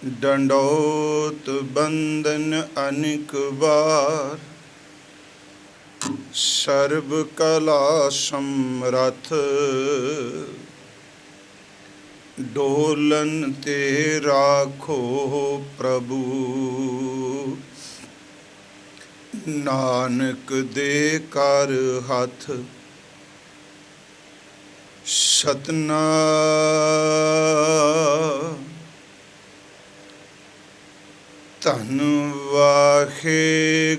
डंडोत बंदन अनेक बार, सर्व कला समरथ। डोलन ते राखो प्रभु, नानक दे कर हथ। सतनाम धन वाहे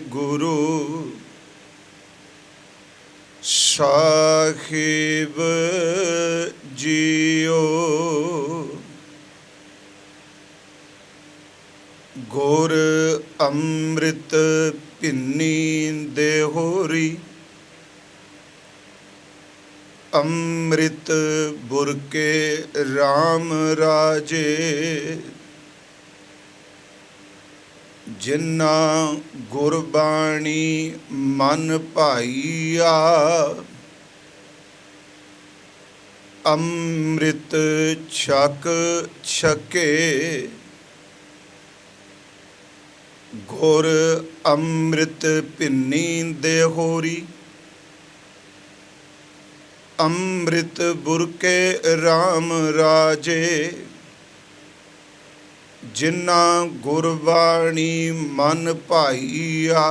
गुरु साहिब जियो। गुर अमृत पिन्नी देहोरी, अमृत बुरके राम राजे। जिन्ना गुरबाणी मन भाईया, अमृत छक छके। गुर अमृत पिन्नी देहोरी, अमृत बुरके राम राजे। जिन्ना गुरबाणी मन भाईया,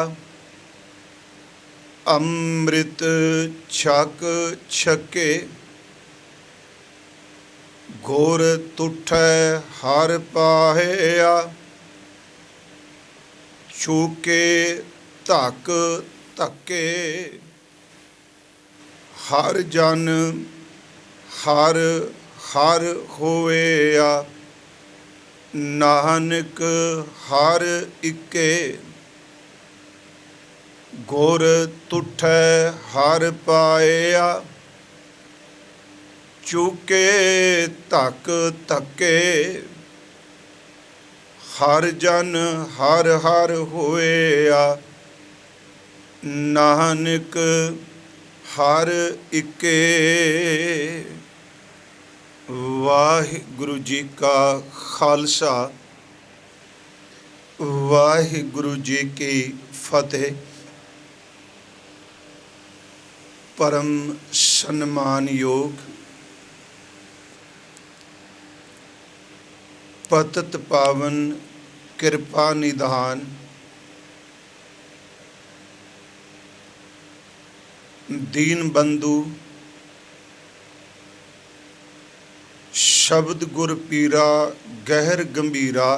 अमृत छक छके। गुर तुठै हर पाया, चूके धक धके। हर जन हर हर होया, नानक हर इके। गुर तुठै हर पाया, चूके धक धके। हर जन हर हर होया, नानक हर इके। वाहिगुरु जी का खालसा, वाहिगुरु जी की फतेह। परम सन्मान योग पतित पावन कृपा निधान, दीन बंधु शब्द गुर पीरा गहर गंभीरा।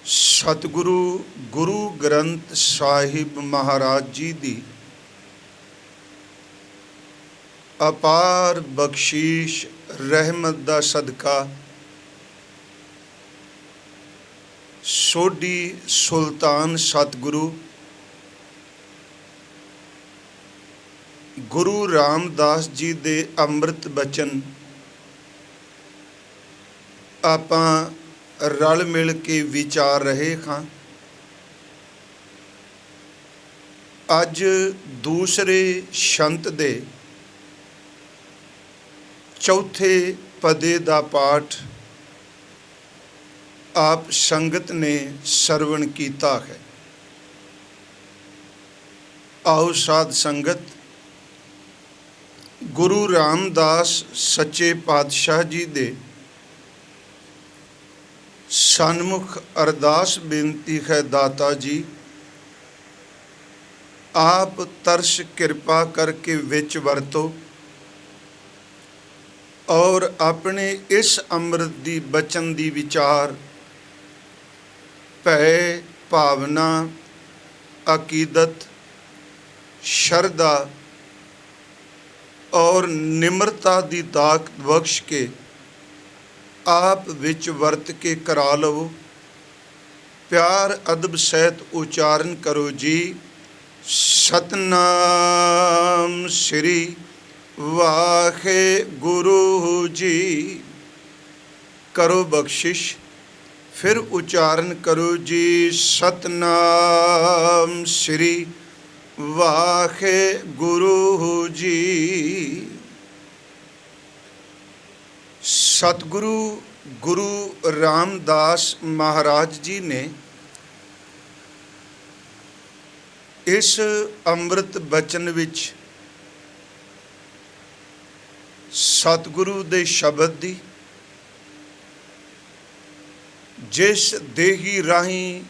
सतगुरु गुरु ग्रंथ साहिब महाराज जी दी अपार बख्शीश रहमत दा सदका, सोढी सुल्तान सतगुरु गुरु रामदास जी दे अमृत बचन आपां रल मिल के विचार रहे हाँ। अज दूसरे शंत दे चौथे पदे दा पाठ आप संगत ने सरवण कीता है। आओ साध संगत, गुरु रामदास सच्चे पातशाह जी दे सन्मुख अरदास बेनती है। दाता जी आप तरस कृपा करके विच वरतो और अपने इस अमृत दी बचन दी विचार भय भावना अकीदत शरदा और निम्रता दी ताकत बख्श के आप विच वर्त के करा लवो। प्यार अदब सहित उच्चारण करो जी। सतनाम श्री वाहे गुरु जी। करो बख्शिश, फिर उच्चारण करो जी। सतनाम श्री वाहे गुरु जी। सतगुरु ਗੁਰੂ ਰਾਮਦਾਸ ਮਹਾਰਾਜ ਜੀ ਨੇ ਇਸ ਅੰਮ੍ਰਿਤ ਬਚਨ ਵਿੱਚ ਸਤਿਗੁਰੂ ਦੇ ਸ਼ਬਦ ਦੀ, ਜਿਸ ਦੇਹੀ ਰਾਹੀਂ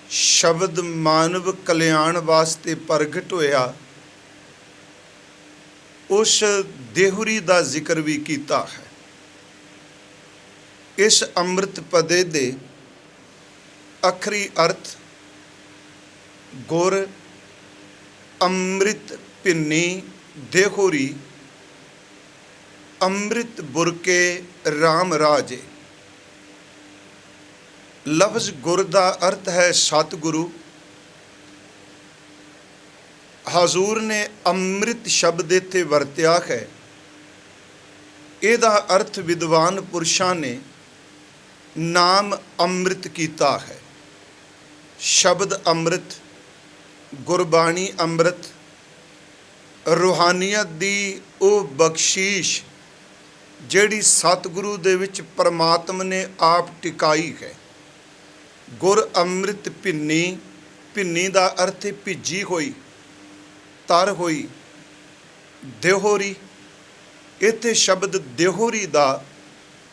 ਸ਼ਬਦ ਮਾਨਵ ਕਲਿਆਣ ਵਾਸਤੇ ਪ੍ਰਗਟ ਹੋਇਆ, ਉਸ ਦੇਹੁਰੀ ਦਾ ਜ਼ਿਕਰ ਵੀ ਕੀਤਾ ਹੈ। ਇਸ ਅੰਮ੍ਰਿਤ ਪਦੇ ਦੇ ਅਖਰੀ ਅਰਥ ਗੁਰ ਅੰਮ੍ਰਿਤ ਭਿੰਨੀ ਦੇਹੁਰੀ ਅੰਮ੍ਰਿਤ ਬੁਰਕੇ ਰਾਮ ਰਾਜੇ। ਲਫ਼ਜ਼ ਗੁਰ ਦਾ ਅਰਥ ਹੈ ਸਤਿਗੁਰੂ। ਹਜ਼ੂਰ ਨੇ ਅੰਮ੍ਰਿਤ ਸ਼ਬਦ ਇੱਥੇ ਵਰਤਿਆ ਹੈ। ਇਹਦਾ ਅਰਥ ਵਿਦਵਾਨ ਪੁਰਸ਼ਾਂ ਨੇ ਨਾਮ ਅੰਮ੍ਰਿਤ ਕੀਤਾ ਹੈ। ਸ਼ਬਦ ਅੰਮ੍ਰਿਤ, ਗੁਰਬਾਣੀ ਅੰਮ੍ਰਿਤ, ਰੂਹਾਨੀਅਤ ਦੀ ਉਹ ਬਖਸ਼ੀਸ਼ ਜਿਹੜੀ ਸਤਿਗੁਰੂ ਦੇ ਵਿੱਚ ਪਰਮਾਤਮਾ ਨੇ ਆਪ ਟਿਕਾਈ ਹੈ। ਗੁਰ ਅੰਮ੍ਰਿਤ ਭਿੰਨੀ, ਭਿੰਨੀ ਦਾ ਅਰਥ ਹੈ ਭਿੱਜੀ ਹੋਈ, ਤਰ ਹੋਈ। ਦੇਹੋਰੀ, ਇੱਥੇ ਸ਼ਬਦ ਦੇਹੋਰੀ ਦਾ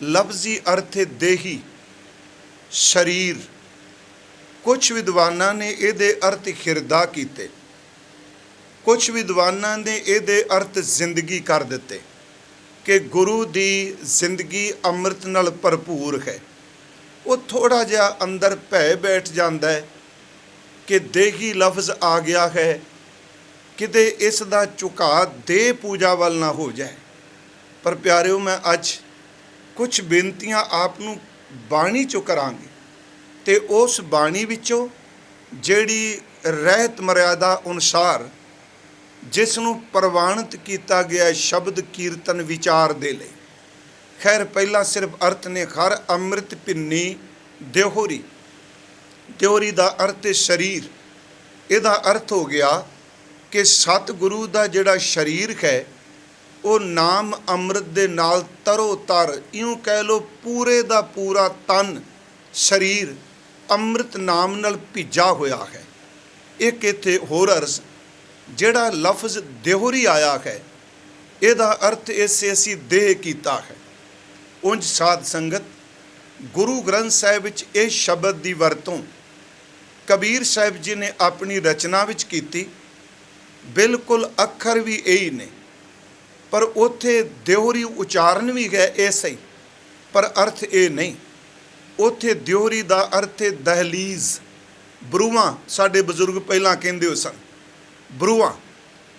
ਲਫ਼ਜ਼ੀ ਅਰਥ ਹੈ ਦੇਹੀ, ਸਰੀਰ। ਕੁਝ ਵਿਦਵਾਨਾਂ ਨੇ ਇਹਦੇ ਅਰਥ ਹਿਰਦਾ ਕੀਤੇ, ਕੁਝ ਵਿਦਵਾਨਾਂ ਨੇ ਇਹਦੇ ਅਰਥ ਜ਼ਿੰਦਗੀ ਕਰ ਦਿੱਤੇ ਕਿ ਗੁਰੂ ਦੀ ਜ਼ਿੰਦਗੀ ਅੰਮ੍ਰਿਤ ਨਾਲ ਭਰਪੂਰ ਹੈ। ਉਹ ਥੋੜ੍ਹਾ ਜਿਹਾ ਅੰਦਰ ਭੈ ਬੈਠ ਜਾਂਦਾ ਹੈ ਕਿ ਦੇਹੀ ਲਫ਼ਜ਼ ਆ ਗਿਆ ਹੈ, ਕਿਤੇ ਇਸ ਦਾ ਝੁਕਾਅ ਦੇਹ ਪੂਜਾ ਵੱਲ ਨਾ ਹੋ ਜਾਏ। ਪਰ ਪਿਆਰਿਓ, ਮੈਂ ਅੱਜ ਕੁਝ ਬੇਨਤੀਆਂ ਆਪ ਨੂੰ ਬਾਣੀ 'ਚੋਂ ਕਰਾਂਗੇ, ਅਤੇ ਉਸ ਬਾਣੀ ਵਿੱਚੋਂ ਜਿਹੜੀ ਰਹਿਤ ਮਰਿਆਦਾ ਅਨੁਸਾਰ ਜਿਸ ਨੂੰ ਪ੍ਰਵਾਨਿਤ ਕੀਤਾ ਗਿਆ ਸ਼ਬਦ ਕੀਰਤਨ ਵਿਚਾਰ ਦੇ ਲਈ। ਖੈਰ, ਪਹਿਲਾਂ ਸਿਰਫ ਅਰਥ ਨੇ ਹਰ ਅੰਮ੍ਰਿਤ ਭਿੰਨੀ ਦੇਹੋਰੀ। ਦੇਹੋਰੀ ਦਾ ਅਰਥ ਹੈ ਸਰੀਰ। ਇਹਦਾ ਅਰਥ ਹੋ ਗਿਆ ਕਿ ਸਤਿਗੁਰੂ ਦਾ ਜਿਹੜਾ ਸਰੀਰ ਹੈ ਉਹ ਨਾਮ ਅੰਮ੍ਰਿਤ ਦੇ ਨਾਲ ਤਰੋ ਤਰ, ਇਉਂ ਕਹਿ ਲਓ ਪੂਰੇ ਦਾ ਪੂਰਾ ਤਨ, ਸਰੀਰ ਅੰਮ੍ਰਿਤ ਨਾਮ ਨਾਲ ਭਿੱਜਾ ਹੋਇਆ ਹੈ। ਇੱਕ ਇੱਥੇ ਹੋਰ ਅਰਜ਼ ਜਿਹੜਾ ਲਫ਼ਜ਼ ਦੇਹੋਰੀ ਆਇਆ ਹੈ, ਇਹਦਾ ਅਰਥ ਇਸੇ ਅਸੀਂ ਦੇਹ ਕੀਤਾ ਹੈ। ਉਂਝ ਸਾਧ ਸੰਗਤ, ਗੁਰੂ ਗ੍ਰੰਥ ਸਾਹਿਬ ਵਿੱਚ ਇਹ ਸ਼ਬਦ ਦੀ ਵਰਤੋਂ ਕਬੀਰ ਸਾਹਿਬ ਜੀ ਨੇ ਆਪਣੀ ਰਚਨਾ ਵਿੱਚ ਕੀਤੀ। ਬਿਲਕੁਲ ਅੱਖਰ ਵੀ ਇਹੀ ਨੇ, ਪਰ ਉੱਥੇ ਦੇਹੋਰੀ ਉਚਾਰਨ ਵੀ ਹੈ ਇਹ ਸਹੀ, ਪਰ ਅਰਥ ਇਹ ਨਹੀਂ। ਉੱਥੇ ਦਿਓਰੀ ਦਾ ਅਰਥ ਹੈ ਦਹਲੀਜ਼, ਬਰੂਹਾਂ। ਸਾਡੇ ਬਜ਼ੁਰਗ ਪਹਿਲਾਂ ਕਹਿੰਦੇ ਹੋ ਸਨ ਬਰੂਹਾਂ।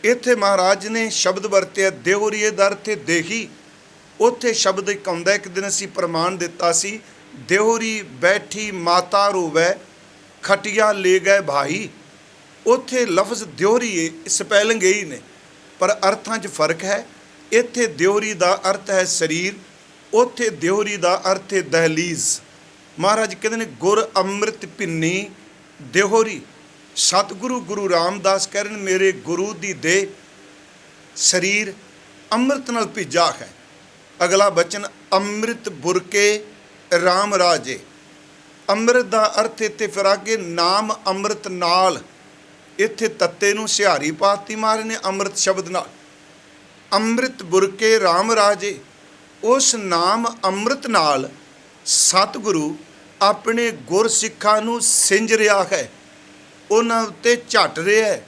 ਇੱਥੇ ਮਹਾਰਾਜ ਨੇ ਸ਼ਬਦ ਵਰਤਿਆ ਦੇਹੋਰੀ, ਦਾ ਅਰਥ ਹੈ ਦੇਹੀ। ਉੱਥੇ ਸ਼ਬਦ ਇੱਕ ਆਉਂਦਾ, ਇੱਕ ਦਿਨ ਅਸੀਂ ਪ੍ਰਮਾਣ ਦਿੱਤਾ ਸੀ, ਦੇਹੋਰੀ ਬੈਠੀ ਮਾਤਾ ਰੋਵੈ ਖਟੀਆ ਲੈ ਗਏ ਭਾਈ। ਉੱਥੇ ਲਫ਼ਜ਼ ਦਿਓਰੀ ਸਪੈਲਿੰਗ ਇਹੀ ਨੇ, ਪਰ ਅਰਥਾਂ 'ਚ ਫਰਕ ਹੈ। ਇੱਥੇ ਦਿਓਰੀ ਦਾ ਅਰਥ ਹੈ ਸਰੀਰ, ਉੱਥੇ ਦਿਓਰੀ ਦਾ ਅਰਥ ਹੈ ਦਹਲੀਜ਼। ਮਹਾਰਾਜ ਕਹਿੰਦੇ ਨੇ ਗੁਰ ਅੰਮ੍ਰਿਤ ਭਿੰਨੀ ਦੇਹੋਰੀ। ਸਤਿਗੁਰੂ ਗੁਰੂ ਰਾਮਦਾਸ ਕਹਿ ਰਹੇ ਨੇ ਮੇਰੇ ਗੁਰੂ ਦੀ ਦੇਹ, ਸਰੀਰ ਅੰਮ੍ਰਿਤ ਨਾਲ ਭਿੱਜਾ ਹੈ। ਅਗਲਾ ਬਚਨ ਅੰਮ੍ਰਿਤ ਬੁਰਕੇ ਰਾਮ ਰਾਜੇ। ਅੰਮ੍ਰਿਤ ਦਾ ਅਰਥ ਇੱਥੇ ਫਿਰ ਅੱਗੇ ਨਾਮ ਅੰਮ੍ਰਿਤ ਨਾਲ, ਇੱਥੇ ਤੱਤੇ ਨੂੰ ਸਿਹਾਰੀ ਪਾਤੀ ਮਾਰੇ ਨੇ ਅੰਮ੍ਰਿਤ ਸ਼ਬਦ ਨਾਲ। ਅੰਮ੍ਰਿਤ ਬੁਰਕੇ ਰਾਮ ਰਾਜੇ, ਉਸ ਨਾਮ ਅੰਮ੍ਰਿਤ ਨਾਲ ਸਤਿਗੁਰੂ ਆਪਣੇ ਗੁਰਸਿੱਖਾਂ ਨੂੰ ਸਿੰਜ ਰਿਹਾ ਹੈ, ਉਹਨਾਂ ਉੱਤੇ ਝੱਟ ਰਿਹਾ ਹੈ।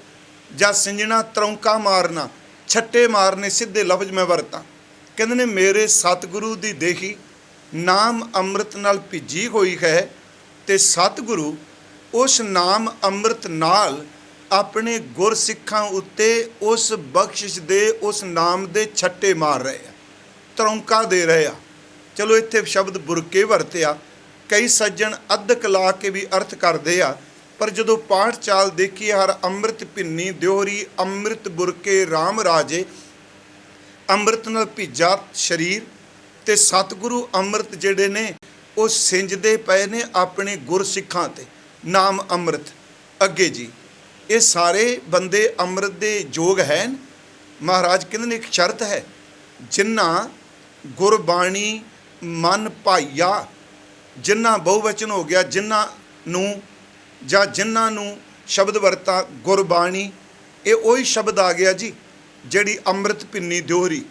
ਜਾਂ ਸਿੰਜਣਾ ਤਰੌਂਕਾ ਮਾਰਨਾ, ਛੱਟੇ ਮਾਰਨੇ, ਸਿੱਧੇ ਲਫ਼ਜ਼ ਮੈਂ ਵਰਤਾਂ। ਕਹਿੰਦੇ ਨੇ ਮੇਰੇ ਸਤਿਗੁਰੂ ਦੀ ਦੇਹੀ ਨਾਮ ਅੰਮ੍ਰਿਤ ਨਾਲ ਭਿੱਜੀ ਹੋਈ ਹੈ, ਅਤੇ ਸਤਿਗੁਰੂ ਉਸ ਨਾਮ ਅੰਮ੍ਰਿਤ ਨਾਲ ਆਪਣੇ ਗੁਰਸਿੱਖਾਂ ਉੱਤੇ ਉਸ ਬਖਸ਼ਿਸ਼ ਦੇ, ਉਸ ਨਾਮ ਦੇ ਛੱਟੇ ਮਾਰ ਰਹੇ ਆ, ਤਰੌਂਕਾ ਦੇ ਰਹੇ ਆ। ਚਲੋ ਇੱਥੇ ਸ਼ਬਦ ਬੁਰਕੇ ਵਰਤਿਆ, ਕਈ ਸੱਜਣ ਅੱਧਕ ਲਾ ਕੇ ਵੀ ਅਰਥ ਕਰਦੇ ਆ, ਪਰ ਜਦੋਂ ਪਾਠ ਚਾਲ ਦੇਖੀਏ ਹਰ ਅੰਮ੍ਰਿਤ ਭਿੰਨੀ ਦਿਓਰੀ ਅੰਮ੍ਰਿਤ ਬੁਰਕੇ ਰਾਮ ਰਾਜੇ, ਅੰਮ੍ਰਿਤ ਨਾਲ ਭਿੱਜਾ ਸਰੀਰ, ਅਤੇ ਸਤਿਗੁਰੂ ਅੰਮ੍ਰਿਤ ਜਿਹੜੇ ਨੇ ਉਹ ਸਿੰਜਦੇ ਪਏ ਨੇ ਆਪਣੇ ਗੁਰਸਿੱਖਾਂ 'ਤੇ ਨਾਮ ਅੰਮ੍ਰਿਤ। ਅੱਗੇ ਜੀ ਇਹ ਸਾਰੇ ਬੰਦੇ ਅੰਮ੍ਰਿਤ ਦੇ ਯੋਗ ਹੈ। ਮਹਾਰਾਜ ਕਹਿੰਦੇ ਨੇ ਇੱਕ ਸ਼ਰਤ ਹੈ, ਜਿਨ੍ਹਾਂ ਗੁਰਬਾਣੀ मन भाईया, जिन्ना बहुवचन हो गया, जिन्ना नूं ਜਾਂ ਜਿਨ੍ਹਾਂ ਨੂੰ ਸ਼ਬਦ ਵਰਤਾ ਗੁਰਬਾਣੀ, ਇਹ ਉਹੀ ਸ਼ਬਦ ਆ ਗਿਆ ਜੀ ਜਿਹੜੀ ਅੰਮ੍ਰਿਤ ਪਿੰਨੀ ਦਿਓਹਰੀ,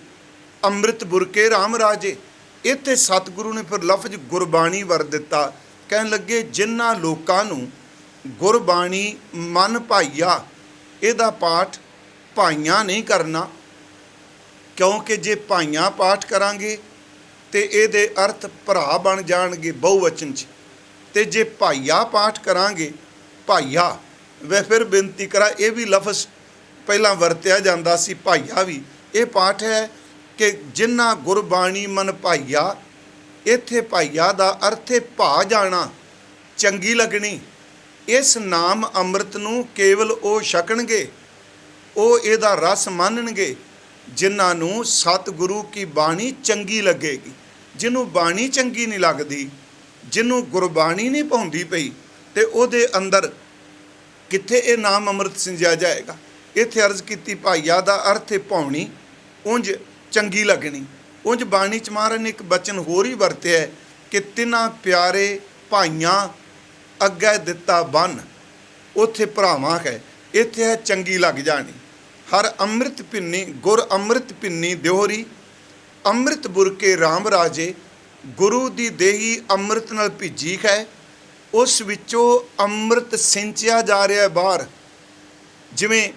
ਅੰਮ੍ਰਿਤ ਬੁਰਕੇ ਰਾਮ ਰਾਜੇ। ਇੱਥੇ ਸਤਿਗੁਰੂ ਨੇ ਫਿਰ ਲਫ਼ਜ਼ ਗੁਰਬਾਣੀ ਵਰ ਦਿੱਤਾ, ਕਹਿਣ ਲੱਗੇ ਜਿਨ੍ਹਾਂ ਲੋਕਾਂ ਨੂੰ ਗੁਰਬਾਣੀ ਮਨ ਭਾਈਆ, ਇਹਦਾ ਪਾਠ ਭਾਈਆਂ ਨਹੀਂ ਕਰਨਾ, ਕਿਉਂਕਿ ਜੇ ਭਾਈਆਂ ਪਾਠ ਕਰਾਂਗੇ ਤੇ ਇਹਦੇ ਅਰਥ ਭਰਾ ਬਣ ਜਾਣਗੇ ਬਹੁਵਚਨ 'ਚ, ਤੇ ਜੇ ਭਾਈਆ ਪਾਠ ਕਰਾਂਗੇ, ਭਾਈਆ ਵੇ ਫਿਰ ਬੇਨਤੀ ਕਰਾਂ, ਇਹ ਵੀ ਲਫ਼ਜ਼ ਪਹਿਲਾਂ ਵਰਤਿਆ ਜਾਂਦਾ ਸੀ ਭਾਈਆ ਵੀ। ਇਹ ਪਾਠ ਹੈ ਕਿ ਜਿਨ੍ਹਾਂ ਗੁਰਬਾਣੀ ਮਨ ਭਾਈਆ, ਇੱਥੇ ਭਾਈਆ ਦਾ ਅਰਥ ਹੈ ਭਾ ਜਾਣਾ, ਚੰਗੀ ਲੱਗਣੀ। ਇਸ ਨਾਮ ਅੰਮ੍ਰਿਤ ਨੂੰ ਕੇਵਲ ਉਹ ਛਕਣਗੇ, ਉਹ ਇਹਦਾ ਰਸ ਮੰਨਣਗੇ ਜਿਨ੍ਹਾਂ ਨੂੰ ਸਤਿਗੁਰੂ ਕੀ ਬਾਣੀ ਚੰਗੀ ਲੱਗੇਗੀ। ਜਿਹਨੂੰ ਬਾਣੀ ਚੰਗੀ ਨਹੀਂ ਲੱਗਦੀ, ਜਿਹਨੂੰ ਗੁਰਬਾਣੀ ਨਹੀਂ ਭਾਉਂਦੀ ਪਈ, ਤੇ ਉਹਦੇ ਅੰਦਰ ਕਿੱਥੇ ਇਹ ਨਾਮ ਅੰਮ੍ਰਿਤ ਸਿੰਜਿਆ ਜਾਏਗਾ। ਇੱਥੇ ਅਰਜ਼ ਕੀਤੀ ਭਾਈਆ ਦਾ ਅਰਥ ਹੈ ਭਾਉਣੀ, ਉਂਝ ਚੰਗੀ ਲੱਗਣੀ। ਉਂਝ ਬਾਣੀ 'ਚ ਮਹਾਰਾਜ ਨੇ ਇੱਕ ਬਚਨ ਹੋਰ ਹੀ ਵਰਤਿਆ ਕਿ ਤਿਨਾਂ ਪਿਆਰੇ ਭਾਈਆਂ ਅੱਗੇ ਦਿੱਤਾ ਬੰਨ, ਉੱਥੇ ਭਰਾਵਾਂ ਹੈ, ਇੱਥੇ ਹੈ ਚੰਗੀ ਲੱਗ ਜਾਣੀ। ਹਰ ਅੰਮ੍ਰਿਤ ਪਿੰਨੀ ਗੁਰ ਅੰਮ੍ਰਿਤ ਪਿੰਨੀ ਦਿਓਹਰੀ, ਅੰਮ੍ਰਿਤ ਬੁਰਕੇ ਰਾਮ ਰਾਜੇ। ਗੁਰੂ ਦੀ ਦੇਹੀ ਅੰਮ੍ਰਿਤ ਨਾਲ ਭਿੱਜੀ ਹੈ, ਉਸ ਵਿੱਚੋਂ ਅੰਮ੍ਰਿਤ ਸਿੰਚਿਆ ਜਾ ਰਿਹਾ ਬਾਹਰ। ਜਿਵੇਂ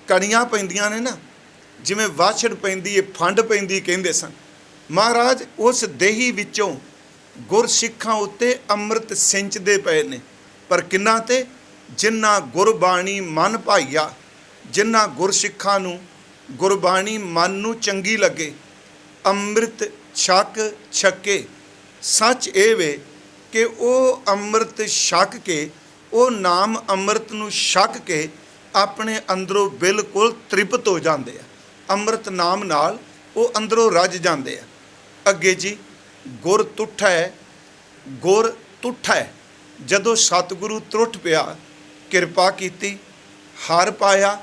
ਕਣੀਆਂ ਪੈਂਦੀਆਂ ਨੇ ਨਾ, ਜਿਵੇਂ ਵਾਛੜ ਪੈਂਦੀ ਹੈ, ਫੰਡ ਪੈਂਦੀ ਕਹਿੰਦੇ ਸਨ, ਮਹਾਰਾਜ ਉਸ ਦੇਹੀ ਵਿੱਚੋਂ ਗੁਰਸਿੱਖਾਂ ਉੱਤੇ ਅੰਮ੍ਰਿਤ ਸਿੰਚਦੇ ਪਏ ਨੇ। ਪਰ ਕਿੰਨਾ ਤੇ? ਜਿਨ੍ਹਾਂ ਗੁਰਬਾਣੀ ਮਨ ਭਾਈਆ, ਜਿਨ੍ਹਾਂ ਗੁਰਸਿੱਖਾਂ ਨੂੰ ਗੁਰਬਾਣੀ ਮਨ ਨੂੰ ਚੰਗੀ ਲੱਗੇ, ਅੰਮ੍ਰਿਤ ਛਕੇ। ਸੱਚ ਇਹ ਵੇ ਕਿ ਉਹ ਅੰਮ੍ਰਿਤ ਛਕ ਕੇ, ਉਹ ਨਾਮ ਅੰਮ੍ਰਿਤ ਨੂੰ ਛਕ ਕੇ ਆਪਣੇ ਅੰਦਰੋਂ ਬਿਲਕੁਲ ਤ੍ਰਿਪਤ ਹੋ ਜਾਂਦੇ ਆ। ਅੰਮ੍ਰਿਤ ਨਾਮ ਨਾਲ ਉਹ ਅੰਦਰੋਂ ਰੱਜ ਜਾਂਦੇ ਆ। ਅੱਗੇ ਜੀ ਗੁਰ ਤੁੱਠੈ, ਜਦੋਂ ਸਤਿਗੁਰੂ ਤਰੁੱਠ ਪਿਆ, ਕਿਰਪਾ ਕੀਤੀ, ਹਰ ਪਾਇਆ,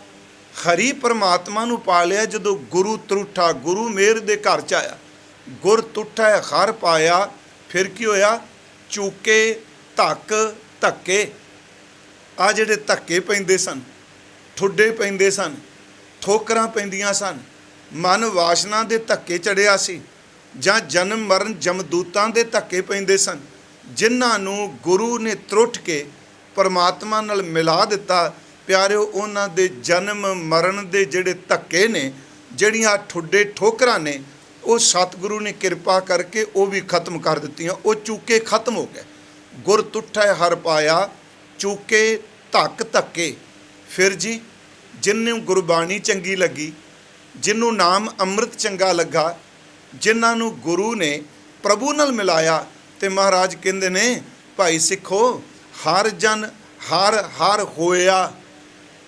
ਹਰੀ ਪਰਮਾਤਮਾ ਨੂੰ ਪਾ ਲਿਆ। ਜਦੋਂ ਗੁਰੂ ਤਰੁੱਠਾ, ਗੁਰੂ ਮੇਰ ਦੇ ਘਰ 'ਚ ਆਇਆ, ਗੁਰ ਤੁੱਠੈ ਹਰ ਪਾਇਆ, ਫਿਰ ਕੀ ਹੋਇਆ? ਚੂਕੇ ਧੱਕੇ, ਆ ਜਿਹੜੇ ਧੱਕੇ ਪੈਂਦੇ ਸਨ, ਠੁੱਡੇ ਪੈਂਦੇ ਸਨ, ਠੋਕਰਾਂ ਪੈਂਦੀਆਂ ਸਨ, ਮਨ ਵਾਸ਼ਨਾ ਦੇ ਧੱਕੇ ਚੜਿਆ ਸੀ, ਜਾਂ ਜਨਮ ਮਰਨ ਜਮਦੂਤਾਂ ਦੇ ਧੱਕੇ ਪੈਂਦੇ ਸਨ। ਜਿਨ੍ਹਾਂ ਨੂੰ ਗੁਰੂ ਨੇ ਤਰੁੱਠ ਕੇ ਪਰਮਾਤਮਾ ਨਾਲ ਮਿਲਾ ਦਿੱਤਾ, ਪਿਆਰਿਓ, ਉਹਨਾਂ ਦੇ ਜਨਮ ਮਰਨ ਦੇ ਜਿਹੜੇ ਧੱਕੇ ਨੇ, ਜਿਹੜੀਆਂ ਠੁੱਡੇ ਠੋਕਰਾਂ ਨੇ, ਉਹ ਸਤਿਗੁਰੂ ਨੇ ਕਿਰਪਾ ਕਰਕੇ ਉਹ ਵੀ ਖਤਮ ਕਰ ਦਿੱਤੀਆਂ। ਉਹ ਚੂਕੇ ਖਤਮ ਹੋ ਗਏ। ਗੁਰ ਤੁੱਠੈ ਹਰ ਪਾਇਆ, ਚੂਕੇ ਧੱਕੇ। ਫਿਰ ਜੀ ਜਿਹਨੂੰ ਗੁਰਬਾਣੀ ਚੰਗੀ ਲੱਗੀ, ਜਿਹਨੂੰ ਨਾਮ ਅੰਮ੍ਰਿਤ ਚੰਗਾ ਲੱਗਾ, ਜਿਨ੍ਹਾਂ ਨੂੰ ਗੁਰੂ ਨੇ ਪ੍ਰਭੂ ਨਾਲ ਮਿਲਾਇਆ, ਤੇ ਮਹਾਰਾਜ ਕਹਿੰਦੇ ਨੇ ਭਾਈ ਸਿੱਖੋ, ਹਰ ਜਨ ਹਰ ਹੋਇਆ,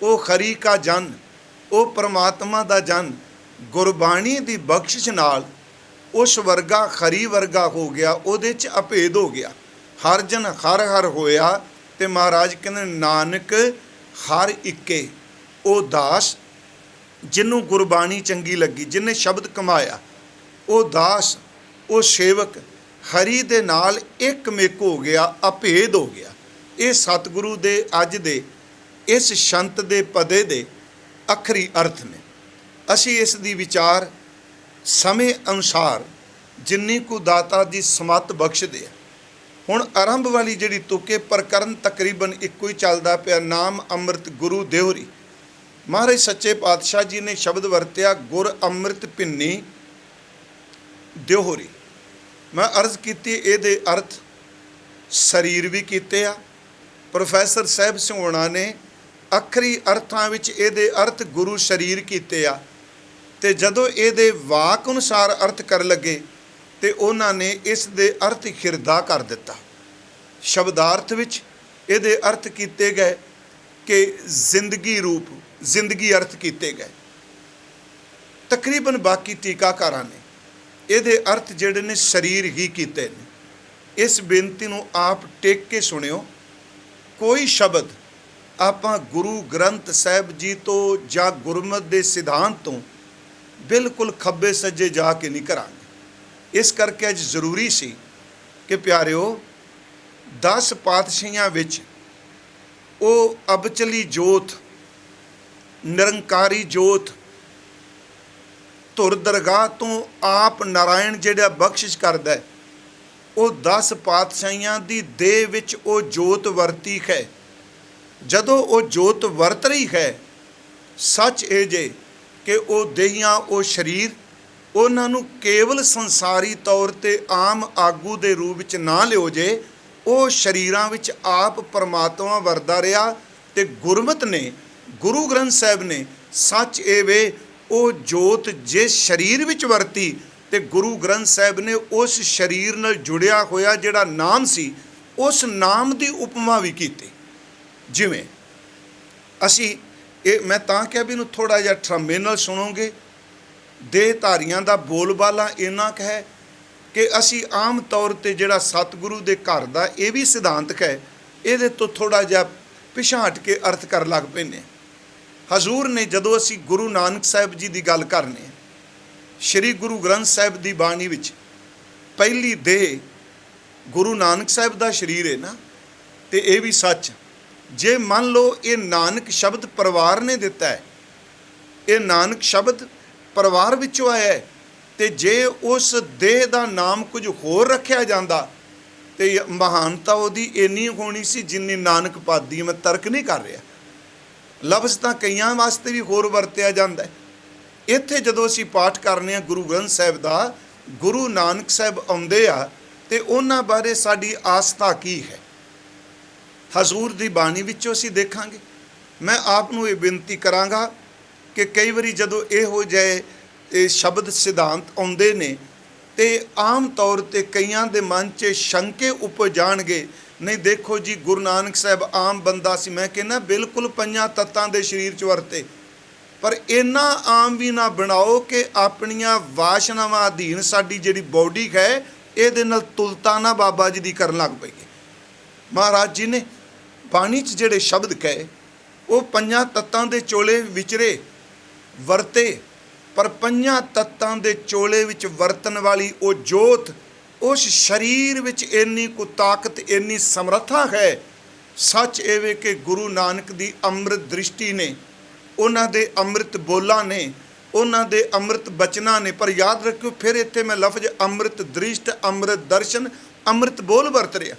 ਉਹ ਖਰੀ ਕਾ ਜਨ, ਉਹ ਪਰਮਾਤਮਾ ਦਾ ਜਨ ਗੁਰਬਾਣੀ ਦੀ ਬਖਸ਼ਿਸ਼ ਨਾਲ ਉਸ ਵਰਗਾ ਖਰੀ ਵਰਗਾ ਹੋ ਗਿਆ, ਉਹਦੇ 'ਚ ਅਭੇਦ ਹੋ ਗਿਆ। ਹਰ ਜਨ ਹਰ ਹੋਇਆ, ਤੇ ਮਹਾਰਾਜ ਕਹਿੰਦੇ ਨਾਨਕ ਹਰ ਇੱਕੇ। ਉਹ ਦਾਸ ਜਿਹਨੂੰ ਗੁਰਬਾਣੀ ਚੰਗੀ ਲੱਗੀ, ਜਿਹਨੇ ਸ਼ਬਦ ਕਮਾਇਆ, ਉਹ ਦਾਸ, ਉਹ ਸੇਵਕ ਹਰੀ ਦੇ ਨਾਲ ਇੱਕ ਮਿਕ ਹੋ ਗਿਆ, ਅਭੇਦ ਹੋ ਗਿਆ। ਇਹ ਸਤਿਗੁਰੂ ਦੇ ਅੱਜ ਦੇ ਇਸ ਸੰਤ ਦੇ ਪਦੇ ਦੇ ਅਖਰੀ ਅਰਥ ਨੇ। ਅਸੀਂ ਇਸ ਦੀ ਵਿਚਾਰ ਸਮੇਂ ਅਨੁਸਾਰ ਜਿੰਨੀ ਕੁ ਦਾਤਾ ਦੀ ਸਮੱਤ ਬਖਸ਼ਦੇ ਆ। ਹੁਣ ਆਰੰਭ ਵਾਲੀ ਜਿਹੜੀ ਤੁਕੇ ਪ੍ਰਕਰਨ ਤਕਰੀਬਨ ਇੱਕੋ ਹੀ ਚੱਲਦਾ ਪਿਆ, ਨਾਮ ਅੰਮ੍ਰਿਤ ਗੁਰੂ ਦਿਓਹਰੀ। ਮਹਾਰਾਜ ਸੱਚੇ ਪਾਤਸ਼ਾਹ ਜੀ ਨੇ ਸ਼ਬਦ ਵਰਤਿਆ ਗੁਰ ਅੰਮ੍ਰਿਤ ਪਿੰਨੀ ਦਿਓਹਰੀ। ਮੈਂ ਅਰਜ਼ ਕੀਤੀ ਇਹਦੇ ਅਰਥ ਸਰੀਰ ਵੀ ਕੀਤੇ ਆ। ਪ੍ਰੋਫੈਸਰ ਸਾਹਿਬ ਸਿੰਘੋਣਾ ਨੇ ਅਖਰੀ ਅਰਥਾਂ ਵਿੱਚ ਇਹਦੇ ਅਰਥ ਗੁਰੂ ਸਰੀਰ ਕੀਤੇ ਆ, ਤੇ ਜਦੋਂ ਇਹਦੇ ਵਾਕ ਅਨੁਸਾਰ ਅਰਥ ਕਰਨ ਲੱਗੇ ਤੇ ਉਹਨਾਂ ਨੇ ਇਸ ਦੇ ਅਰਥ ਹਿਰਦਾ ਕਰ ਦਿੱਤਾ। ਸ਼ਬਦਾਰਥ ਵਿੱਚ ਇਹਦੇ ਅਰਥ ਕੀਤੇ ਗਏ ਕਿ ਜ਼ਿੰਦਗੀ ਰੂਪ, ਜ਼ਿੰਦਗੀ ਅਰਥ ਕੀਤੇ ਗਏ। ਤਕਰੀਬਨ ਬਾਕੀ ਟੀਕਾਕਾਰਾਂ ਨੇ ਇਹਦੇ ਅਰਥ ਜਿਹੜੇ ਨੇ ਸਰੀਰ ਹੀ ਕੀਤੇ ਨੇ। ਇਸ ਬੇਨਤੀ ਨੂੰ ਆਪ ਟੇਕ ਕੇ ਸੁਣਿਓ। ਕੋਈ ਸ਼ਬਦ ਆਪਾਂ ਗੁਰੂ ਗ੍ਰੰਥ ਸਾਹਿਬ ਜੀ ਤੋਂ ਜਾਂ ਗੁਰਮਤਿ ਦੇ ਸਿਧਾਂਤ ਤੋਂ ਬਿਲਕੁਲ ਖੱਬੇ ਸੱਜੇ ਜਾ ਕੇ ਨਹੀਂ ਕਰਾਂਗੇ। ਇਸ ਕਰਕੇ ਅੱਜ ਜ਼ਰੂਰੀ ਸੀ ਕਿ ਪਿਆਰਿਓ 10 ਪਾਤਸ਼ਾਹੀਆਂ ਵਿੱਚ ਉਹ ਅਬਚਲੀ ਜੋਤ, ਨਿਰੰਕਾਰੀ ਜੋਤ, ਧੁਰ ਦਰਗਾਹ ਤੋਂ ਆਪ ਨਾਰਾਇਣ ਜਿਹੜਾ ਬਖਸ਼ਿਸ਼ ਕਰਦਾ ਹੈ, ਉਹ 10 ਪਾਤਸ਼ਾਹੀਆਂ ਦੀ ਦੇਹ ਵਿੱਚ ਉਹ ਜੋਤ ਵਰਤੀ ਹੈ। ਜਦੋਂ ਉਹ ਜੋਤ ਵਰਤ ਰਹੀ ਹੈ, ਸੱਚ ਇਹ ਜੇ ਕਿ ਉਹ ਦੇਹੀਆਂ, ਉਹ ਸਰੀਰ, ਉਹਨਾਂ ਨੂੰ ਕੇਵਲ ਸੰਸਾਰੀ ਤੌਰ 'ਤੇ ਆਮ ਆਗੂ ਦੇ ਰੂਪ ਵਿੱਚ ਨਾ ਲਿਓ ਜੇ, ਉਹ ਸਰੀਰਾਂ ਵਿੱਚ ਆਪ ਪਰਮਾਤਮਾ ਵਰਦਾ ਰਿਹਾ। ਅਤੇ ਗੁਰਮਤਿ ਨੇ, ਗੁਰੂ ਗ੍ਰੰਥ ਸਾਹਿਬ ਨੇ, ਸੱਚ ਇਹ ਵੇ ਉਹ ਜੋਤ ਜਿਸ ਸਰੀਰ ਵਿੱਚ ਵਰਤੀ, ਅਤੇ ਗੁਰੂ ਗ੍ਰੰਥ ਸਾਹਿਬ ਨੇ ਉਸ ਸਰੀਰ ਨਾਲ ਜੁੜਿਆ ਹੋਇਆ ਜਿਹੜਾ ਨਾਮ ਸੀ, ਉਸ ਨਾਮ ਦੀ ਉਪਮਾ ਵੀ ਕੀਤੀ। ਜਿਵੇਂ ਅਸੀਂ ਇਹ, ਮੈਂ ਤਾਂ ਕਿਹਾ ਵੀ ਇਹਨੂੰ ਥੋੜ੍ਹਾ ਜਿਹਾ ਠਰੰਮੇ ਨਾਲ ਸੁਣੋਗੇ। ਦੇਹਧਾਰੀਆਂ ਦਾ ਬੋਲਬਾਲਾ ਇੰਨਾ ਕੁ ਹੈ ਕਿ ਅਸੀਂ ਆਮ ਤੌਰ 'ਤੇ ਜਿਹੜਾ ਸਤਿਗੁਰੂ ਦੇ ਘਰ ਦਾ ਇਹ ਵੀ ਸਿਧਾਂਤਕ ਹੈ, ਇਹਦੇ ਤੋਂ ਥੋੜ੍ਹਾ ਜਿਹਾ ਪਿਛਾਂਹ ਹਟ ਕੇ ਅਰਥ ਕਰਨ ਲੱਗ ਪੈਂਦੇ। ਹਜ਼ੂਰ ਨੇ, ਜਦੋਂ ਅਸੀਂ ਗੁਰੂ ਨਾਨਕ ਸਾਹਿਬ ਜੀ ਦੀ ਗੱਲ ਕਰਨੇ, ਸ਼੍ਰੀ ਗੁਰੂ ਗ੍ਰੰਥ ਸਾਹਿਬ ਦੀ ਬਾਣੀ ਵਿੱਚ ਪਹਿਲੀ ਦੇਹ ਗੁਰੂ ਨਾਨਕ ਸਾਹਿਬ ਦਾ ਸਰੀਰ ਹੈ ਨਾ, ਅਤੇ ਇਹ ਵੀ ਸੱਚ। ਜੇ ਮੰਨ ਲਓ ਇਹ ਨਾਨਕ ਸ਼ਬਦ ਪਰਿਵਾਰ ਨੇ ਦਿੱਤਾ ਹੈ, ਇਹ ਨਾਨਕ ਸ਼ਬਦ ਪਰਿਵਾਰ ਵਿੱਚੋਂ ਆਇਆ ਹੈ, ਅਤੇ ਜੇ ਉਸ ਦੇਹ ਦਾ ਨਾਮ ਕੁਝ ਹੋਰ ਰੱਖਿਆ ਜਾਂਦਾ ਤੇ ਮਹਾਨਤਾ ਉਹਦੀ ਇੰਨੀ ਹੋਣੀ ਸੀ ਜਿੰਨੀ ਨਾਨਕ ਪਦ ਦੀ। ਮੈਂ ਤਰਕ ਨਹੀਂ ਕਰ ਰਿਹਾ, ਲਫ਼ਜ਼ ਤਾਂ ਕਈਆਂ ਵਾਸਤੇ ਵੀ ਹੋਰ ਵਰਤਿਆ ਜਾਂਦਾ ਹੈ। ਇੱਥੇ ਜਦੋਂ ਅਸੀਂ ਪਾਠ ਕਰਨੇ ਆ ਗੁਰੂ ਗ੍ਰੰਥ ਸਾਹਿਬ ਦਾ, ਗੁਰੂ ਨਾਨਕ ਸਾਹਿਬ ਆਉਂਦੇ ਆ ਅਤੇ ਉਹਨਾਂ ਬਾਰੇ ਸਾਡੀ ਆਸਥਾ ਕੀ ਹੈ, ਹਜ਼ੂਰ ਦੀ ਬਾਣੀ ਵਿੱਚੋਂ ਅਸੀਂ ਦੇਖਾਂਗੇ। ਮੈਂ ਆਪ ਨੂੰ ਇਹ ਬੇਨਤੀ ਕਰਾਂਗਾ ਕਿ ਕਈ ਵਾਰੀ ਜਦੋਂ ਇਹੋ ਜਿਹੇ ਇਹ ਸ਼ਬਦ ਸਿਧਾਂਤ ਆਉਂਦੇ ਨੇ, ਅਤੇ ਆਮ ਤੌਰ 'ਤੇ ਕਈਆਂ ਦੇ ਮਨ 'ਚ ਸ਼ੰਕੇ ਉਪਜ ਜਾਣਗੇ। ਨਹੀਂ ਦੇਖੋ ਜੀ, ਗੁਰੂ ਨਾਨਕ ਸਾਹਿਬ ਆਮ ਬੰਦਾ ਸੀ। ਮੈਂ ਕਹਿੰਦਾ ਬਿਲਕੁਲ 5 ਤੱਤਾਂ ਦੇ ਸਰੀਰ 'ਚ ਵਰਤੇ, ਪਰ ਇੰਨਾ ਆਮ ਵੀ ਨਾ ਬਣਾਓ ਕਿ ਆਪਣੀਆਂ ਵਾਸ਼ਨਾਵਾਂ ਅਧੀਨ ਸਾਡੀ ਜਿਹੜੀ ਬੋਡੀ ਹੈ ਇਹਦੇ ਨਾਲ ਤੁਲਤਾ ਨਾ ਬਾਬਾ ਜੀ ਦੀ ਕਰਨ ਲੱਗ ਪਈਏ। ਮਹਾਰਾਜ ਜੀ ਨੇ ਬਾਣੀ 'ਚ ਜਿਹੜੇ ਸ਼ਬਦ ਕਹੇ ਉਹ 5 ਤੱਤਾਂ ਦੇ ਚੋਲੇ ਵਿਚਰੇ ਵਰਤੇ, ਪਰ 5 ਤੱਤਾਂ ਦੇ ਚੋਲੇ ਵਿੱਚ ਵਰਤਣ ਵਾਲੀ ਉਹ ਜੋਤ, ਉਸ ਸਰੀਰ ਵਿੱਚ ਇੰਨੀ ਕੁ ਤਾਕਤ, ਇੰਨੀ ਸਮਰੱਥਾ ਹੈ। ਸੱਚ ਇਹ ਵੇ ਕਿ ਗੁਰੂ ਨਾਨਕ ਦੀ ਅੰਮ੍ਰਿਤ ਦ੍ਰਿਸ਼ਟੀ ਨੇ, ਉਹਨਾਂ ਦੇ ਅੰਮ੍ਰਿਤ ਬੋਲਾਂ ਨੇ, ਉਹਨਾਂ ਦੇ ਅੰਮ੍ਰਿਤ ਬਚਨਾਂ ਨੇ। ਪਰ ਯਾਦ ਰੱਖਿਓ, ਫਿਰ ਇੱਥੇ ਮੈਂ ਲਫ਼ਜ਼ ਅੰਮ੍ਰਿਤ ਦ੍ਰਿਸ਼ਟ, ਅੰਮ੍ਰਿਤ ਦਰਸ਼ਨ, ਅੰਮ੍ਰਿਤ ਬੋਲ ਵਰਤ ਰਿਹਾ।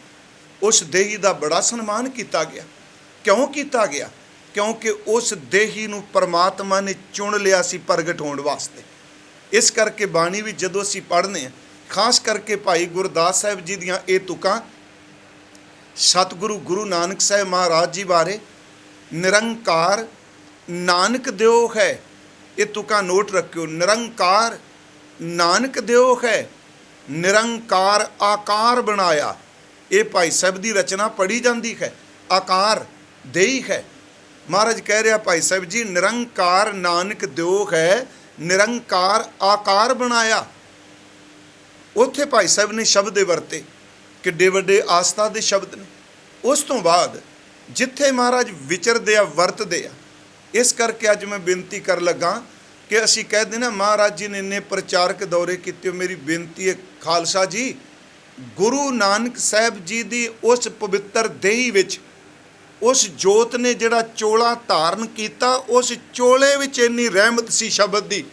ਉਸ ਦੇਹੀ ਦਾ ਬੜਾ ਸਨਮਾਨ ਕੀਤਾ ਗਿਆ। ਕਿਉਂ ਕੀਤਾ ਗਿਆ? ਕਿਉਂਕਿ ਉਸ ਦੇਹੀ ਨੂੰ ਪਰਮਾਤਮਾ ਨੇ ਚੁਣ ਲਿਆ ਸੀ ਪ੍ਰਗਟ ਹੋਣ ਵਾਸਤੇ। ਇਸ ਕਰਕੇ ਬਾਣੀ ਵਿੱਚ ਜਦੋਂ ਅਸੀਂ ਪੜ੍ਹਦੇ ਹਾਂ, ਖਾਸ ਕਰਕੇ ਭਾਈ ਗੁਰਦਾਸ ਸਾਹਿਬ ਜੀ ਦੀਆਂ ਇਹ ਤੁਕਾਂ ਸਤਿਗੁਰੂ ਗੁਰੂ ਨਾਨਕ ਸਾਹਿਬ ਮਹਾਰਾਜ ਜੀ ਬਾਰੇ, ਨਿਰੰਕਾਰ ਨਾਨਕ ਦਿਓ ਹੈ, ਇਹ ਤੁਕਾਂ ਨੋਟ ਰੱਖਿਓ। ਨਿਰੰਕਾਰ ਨਾਨਕ ਦਿਓ ਹੈ, ਨਿਰੰਕਾਰ ਆਕਾਰ ਬਣਾਇਆ। ਇਹ ਭਾਈ ਸਾਹਿਬ ਦੀ ਰਚਨਾ ਪੜ੍ਹੀ ਜਾਂਦੀ ਹੈ। ਆਕਾਰ ਦੇਈ ਹੈ। ਮਹਾਰਾਜ ਕਹਿ ਰਿਹਾ ਭਾਈ ਸਾਹਿਬ ਜੀ, ਨਿਰੰਕਾਰ ਨਾਨਕ ਦਿਓ ਹੈ, ਨਿਰੰਕਾਰ ਆਕਾਰ ਬਣਾਇਆ। ਉੱਥੇ ਭਾਈ ਸਾਹਿਬ ਨੇ ਸ਼ਬਦ ਵਰਤੇ, ਕਿੱਡੇ ਵੱਡੇ ਆਸਥਾ ਦੇ ਸ਼ਬਦ ਨੇ। ਉਸ ਤੋਂ ਬਾਅਦ ਜਿੱਥੇ ਮਹਾਰਾਜ ਵਿਚਰਦੇ ਆ, ਵਰਤਦੇ ਆ, ਇਸ ਕਰਕੇ ਅੱਜ ਮੈਂ ਬੇਨਤੀ ਕਰਨ ਲੱਗਾ ਕਿ ਅਸੀਂ ਕਹਿੰਦੇ ਨਾ ਮਹਾਰਾਜ ਜੀ ਨੇ ਇੰਨੇ ਪ੍ਰਚਾਰਕ ਦੌਰੇ ਕੀਤੇ। ਮੇਰੀ ਬੇਨਤੀ ਹੈ ਖਾਲਸਾ ਜੀ, ਗੁਰੂ ਨਾਨਕ ਸਾਹਿਬ ਜੀ ਦੀ ਉਸ ਪਵਿੱਤਰ ਦੇਹੀ ਵਿੱਚ ਉਸ ਜੋਤ ਨੇ ਜਿਹੜਾ ਚੋਲਾ ਧਾਰਨ ਕੀਤਾ, ਉਸ ਚੋਲੇ ਵਿੱਚ ਇੰਨੀ ਰਹਿਮਤ ਸੀ ਸ਼ਬਦ ਦੀ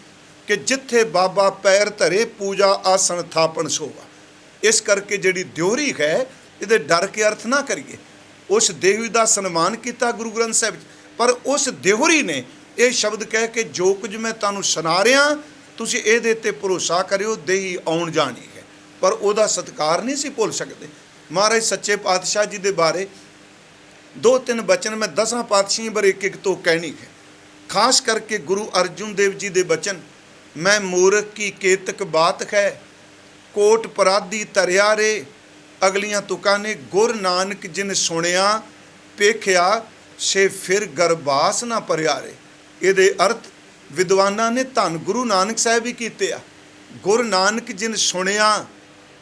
ਕਿ ਜਿੱਥੇ ਬਾਬਾ ਪੈਰ ਧਰੇ ਪੂਜਾ ਆਸਣ ਥਾਪਣ ਸੋਵਾ। ਇਸ ਕਰਕੇ ਜਿਹੜੀ ਦਿਓਰੀ ਹੈ, ਇਹਦੇ ਡਰ ਕੇ ਅਰਥ ਨਾ ਕਰੀਏ। ਉਸ ਦੇਹੀ ਦਾ ਸਨਮਾਨ ਕੀਤਾ ਗੁਰੂ ਗ੍ਰੰਥ ਸਾਹਿਬ 'ਚ, ਪਰ ਉਸ ਦਿਓਰੀ ਨੇ ਇਹ ਸ਼ਬਦ ਕਹਿ ਕੇ ਜੋ ਕੁਝ ਮੈਂ ਤੁਹਾਨੂੰ ਸੁਣਾ ਰਿਹਾ ਤੁਸੀਂ ਇਹਦੇ 'ਤੇ ਭਰੋਸਾ ਕਰਿਓ, ਦੇਹੀ ਆਉਣ ਜਾਣੀ ਹੈ। ਪਰ ਉਹਦਾ ਸਤਿਕਾਰ ਨਹੀਂ ਸੀ ਭੁੱਲ ਸਕਦੇ। ਮਹਾਰਾਜ ਸੱਚੇ ਪਾਤਸ਼ਾਹ ਜੀ ਦੇ ਬਾਰੇ 2-3 ਬਚਨ ਮੈਂ 10 ਪਾਤਸ਼ਾਹੀਆਂ ਬਾਰੇ ਇੱਕ ਤੋਂ ਕਹਿਣੀ ਹੈ। ਖਾਸ ਕਰਕੇ ਗੁਰੂ ਅਰਜਨ ਦੇਵ ਜੀ ਦੇ ਬਚਨ, ਮੈਂ ਮੂਰਖ ਕੀ ਕੇਤਕ ਬਾਤ ਹੈ, ਕੋਟ ਪਰਾਧੀ ਧਰਿਆ ਰੇ। ਅਗਲੀਆਂ ਤੁਕਾਂ ਨੇ, ਗੁਰ ਨਾਨਕ ਜਿਨ ਸੁਣਿਆ ਪੇਖਿਆ, ਸੇ ਫਿਰ ਗਰਬਾਸ ਨਾ ਭਰਿਆ ਰੇ। ਇਹਦੇ ਅਰਥ ਵਿਦਵਾਨਾਂ ਨੇ ਧੰਨ ਗੁਰੂ ਨਾਨਕ ਸਾਹਿਬ ਹੀ ਕੀਤੇ ਆ। ਗੁਰ ਨਾਨਕ ਜਿਨ ਸੁਣਿਆ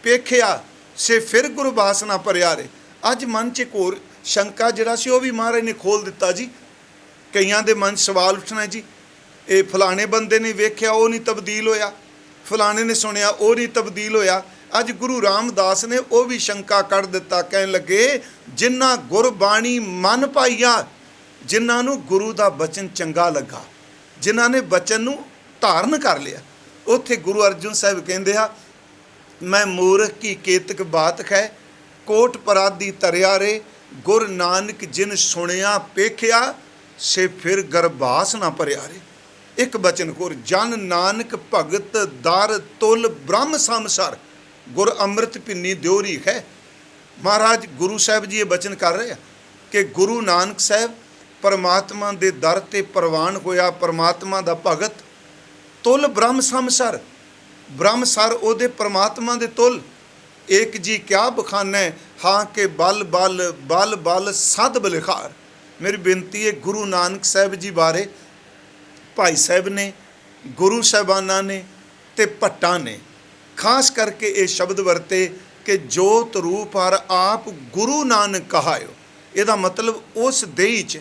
ਪੇਖਿਆ, ਸੇ ਫਿਰ ਗੁਰਬਾਸ ਨਾ ਭਰਿਆ ਰੇ। ਅੱਜ ਮਨ 'ਚ ਇੱਕ ਹੋਰ ਸ਼ੰਕਾ ਜਿਹੜਾ ਸੀ ਉਹ ਵੀ ਮਹਾਰਾਜ ਨੇ ਖੋਲ੍ਹ ਦਿੱਤਾ ਜੀ। ਕਈਆਂ ਦੇ ਮਨ 'ਚ ਸਵਾਲ ਉੱਠਣਾ ਜੀ, ਇਹ ਫਲਾਣੇ ਬੰਦੇ ਨੇ ਵੇਖਿਆ ਉਹ ਨਹੀਂ ਤਬਦੀਲ ਹੋਇਆ, फलाने ने सुनिया वो नहीं तब्दील होया। अज गुरु रामदास ने वो भी शंका कढ़ दिता, कहन लगे जिन्ना गुरबाणी मन पाईया, जिन्हों गुरु का बचन चंगा लगा, जिन्होंने बचन नूं धारण कर लिया। उत्थे गुरु अर्जन साहब कहते हैं, मैं मूर्ख की केतक बात है, कोट पराधी तरिया रे, गुर नानक जिन सुनिया पेखिया, से फिर गरबास ना भरिया रे। एक बचन होर, जन नानक भगत दर तुल ब्रह्म समसर, गुर अमृत पिन्नी दियोरी है। महाराज गुरु साहब जी ये बचन कर रहे हैं कि गुरु नानक साहब परमात्मा दे दर ते प्रवान होया, परमात्मा दा भगत, तुल ब्रह्म समसर, ब्रह्म सर ओदे परमात्मा दे तुल, एक जी क्या बखाना है, हाँ के बल बल बल बल सद बलिखार। मेरी बेनती है, गुरु नानक साहब जी बारे भाई साहब ने, गुरु साहबाना ने ते भट्टां ने खास करके ये शब्द वरते कि जोत रूप हर आप गुरु नानक कहायो। ਇਹਦਾ मतलब उस देही च